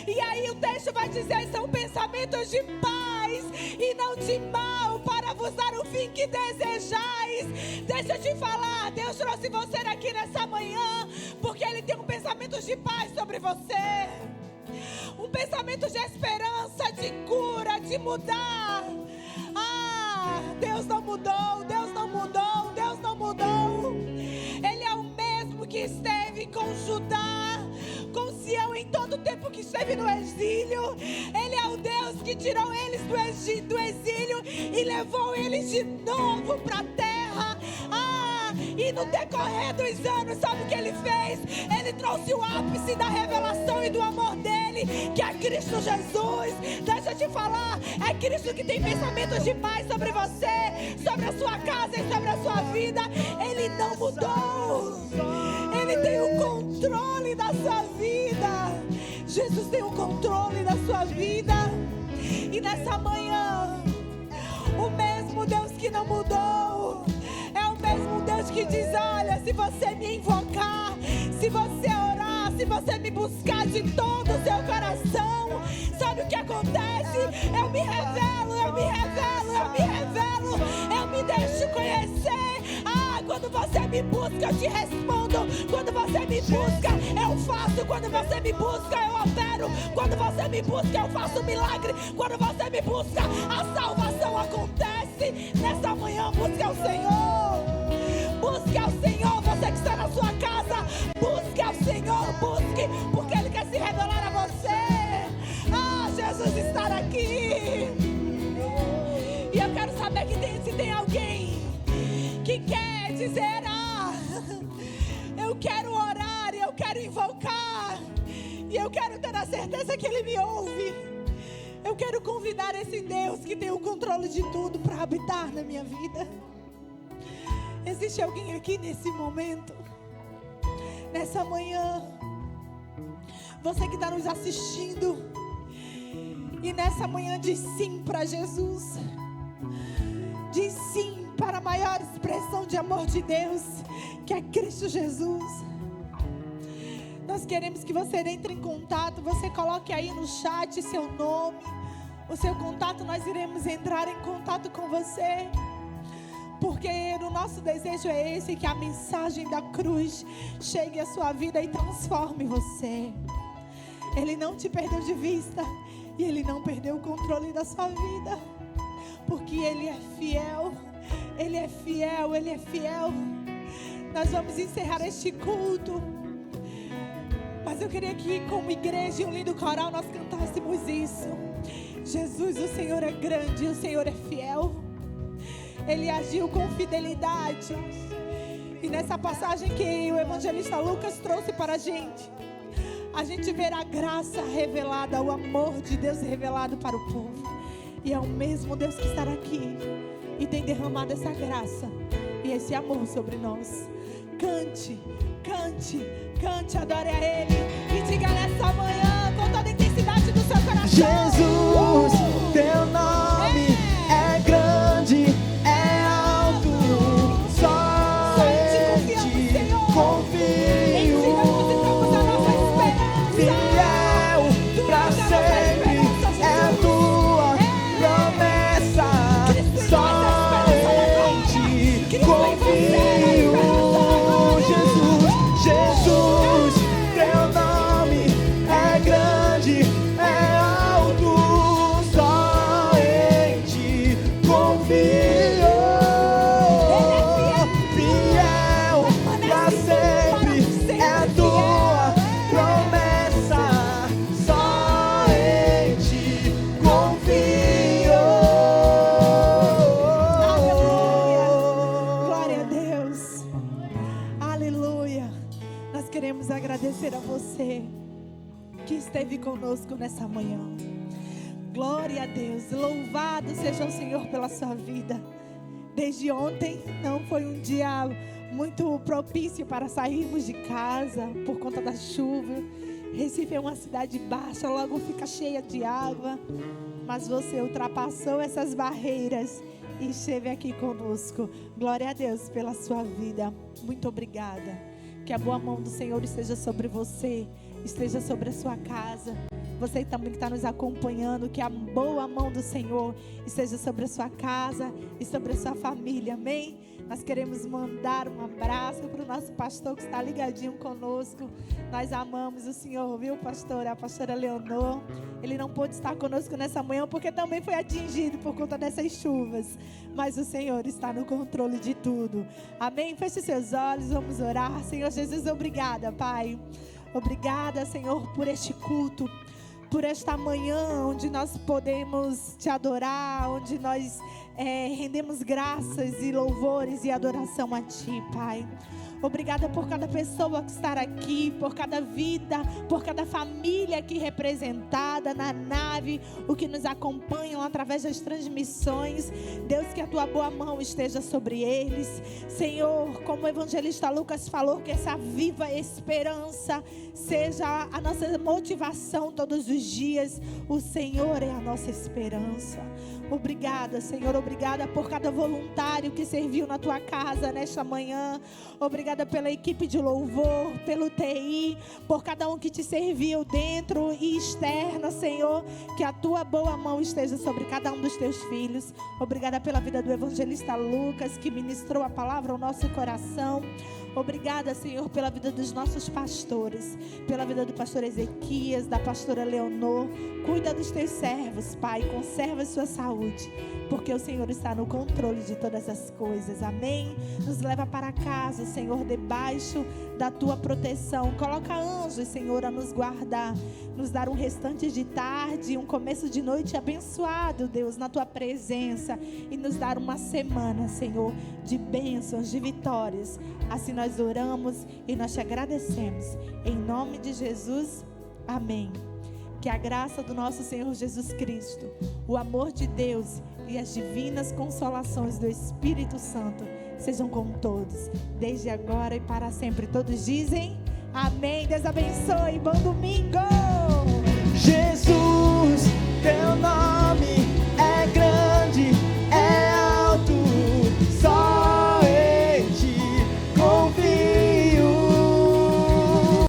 E aí o texto vai dizer: são pensamentos de paz e não de mal, para vos dar o fim que desejais. Deixa eu te falar, Deus trouxe você aqui nessa manhã porque Ele tem um pensamento de paz sobre você, um pensamento de esperança, de cura, de mudar. Deus não mudou, Deus não mudou, Deus não mudou. Ele é o mesmo que esteve com Judá, com Sião em todo o tempo que esteve no exílio. Ele é o Deus que tirou eles do exílio e levou eles de novo para a terra. E no decorrer dos anos, sabe o que Ele fez? Ele trouxe o ápice da revelação e do amor dele, que é Cristo Jesus. Deixa eu te falar, é Cristo que tem pensamentos de paz sobre você, sobre a sua casa e sobre a sua vida. Ele não mudou. Ele tem o controle da sua vida. Jesus tem o controle da sua vida. E nessa manhã, o mesmo Deus que não mudou é o mesmo Deus que diz: olha, se você me invocar, se você orar, se você me buscar de todo o seu coração, sabe o que acontece? Eu me revelo, eu me revelo, eu me revelo, eu me deixo conhecer. Quando você me busca, eu te respondo. Quando você me busca, eu faço. Quando você me busca, eu opero. Quando você me busca, eu faço milagre. Quando você me busca, a salvação acontece. Nessa manhã, busque ao Senhor. Busque ao Senhor. Você que está na sua casa, busque ao Senhor. Busque, porque Ele quer se revelar a você. Jesus está aqui. E eu quero saber se tem alguém que quer dizer: eu quero orar, eu quero invocar, e eu quero ter a certeza que Ele me ouve. Eu quero convidar esse Deus que tem o controle de tudo para habitar na minha vida. Existe alguém aqui nesse momento, nessa manhã, você que está nos assistindo, e nessa manhã diz sim para Jesus, diz sim para a maior expressão de amor de Deus, que é Cristo Jesus. Nós queremos que você entre em contato. Você coloque aí no chat seu nome, o seu contato. Nós iremos entrar em contato com você, porque o nosso desejo é esse: que a mensagem da cruz chegue à sua vida e transforme você. Ele não te perdeu de vista, e Ele não perdeu o controle da sua vida, porque Ele é fiel. Ele é fiel, Ele é fiel. Nós vamos encerrar este culto, mas eu queria que, como igreja e um lindo coral, nós cantássemos isso: Jesus, o Senhor é grande, o Senhor é fiel. Ele agiu com fidelidade. E nessa passagem que o evangelista Lucas trouxe para a gente verá a graça revelada, o amor de Deus revelado para o povo. E é o mesmo Deus que está aqui e tem derramado essa graça e esse amor sobre nós. Cante, cante, cante, adore a Ele e diga nessa manhã com toda a intensidade do seu coração: Jesus, teu nome é grande, é alto, só em ti confio. Fiel pra sempre é tua promessa, só em ti confio. Jesus, teu nome é grande, é alto, só em ti confio. Fiel pra sempre é tua promessa, só em ti confio. Aleluia, glória a Deus, aleluia. Nós queremos agradecer a você que esteve conosco nessa manhã. Glória a Deus, louvado seja o Senhor pela sua vida. Desde ontem não foi um dia muito propício para sairmos de casa por conta da chuva. Recife é uma cidade baixa, logo fica cheia de água, mas você ultrapassou essas barreiras e esteve aqui conosco. Glória a Deus pela sua vida. Muito obrigada. Que a boa mão do Senhor esteja sobre você, esteja sobre a sua casa. Você também que está nos acompanhando, que a boa mão do Senhor esteja sobre a sua casa e sobre a sua família, amém? Nós queremos mandar um abraço para o nosso pastor que está ligadinho conosco. Nós amamos o Senhor, viu, pastora? A pastora Leonor. Ele não pôde estar conosco nessa manhã porque também foi atingido por conta dessas chuvas. Mas o Senhor está no controle de tudo, amém? Feche seus olhos, vamos orar. Senhor Jesus, obrigada, Pai. Obrigada, Senhor, por este culto, por esta manhã onde nós podemos te adorar, onde nós rendemos graças e louvores e adoração a Ti, Pai. Obrigada por cada pessoa que está aqui, por cada vida, por cada família aqui representada na nave, o que nos acompanham através das transmissões. Deus, que a tua boa mão esteja sobre eles. Senhor, como o evangelista Lucas falou, que essa viva esperança seja a nossa motivação todos os dias. O Senhor é a nossa esperança. Obrigada, Senhor, obrigada por cada voluntário que serviu na tua casa nesta manhã. Obrigada pela equipe de louvor, pelo TI, por cada um que te serviu dentro e externo, Senhor. Que a tua boa mão esteja sobre cada um dos teus filhos. Obrigada pela vida do evangelista Lucas, que ministrou a palavra ao nosso coração. Obrigada, Senhor, pela vida dos nossos pastores, pela vida do pastor Ezequias, da pastora Leonor. Cuida dos teus servos, Pai, conserva a sua saúde, porque o Senhor está no controle de todas as coisas. Amém? Nos leva para casa, Senhor, debaixo da tua proteção. Coloca anjos, Senhor, a nos guardar, nos dar um restante de tarde, um começo de noite abençoado, Deus, na tua presença, e nos dar uma semana, Senhor, de bênçãos, de vitórias. Assim nós oramos e nós te agradecemos. Em nome de Jesus, amém. Que a graça do nosso Senhor Jesus Cristo, o amor de Deus e as divinas consolações do Espírito Santo sejam com todos, desde agora e para sempre. Todos dizem amém. Deus abençoe. Bom domingo. Jesus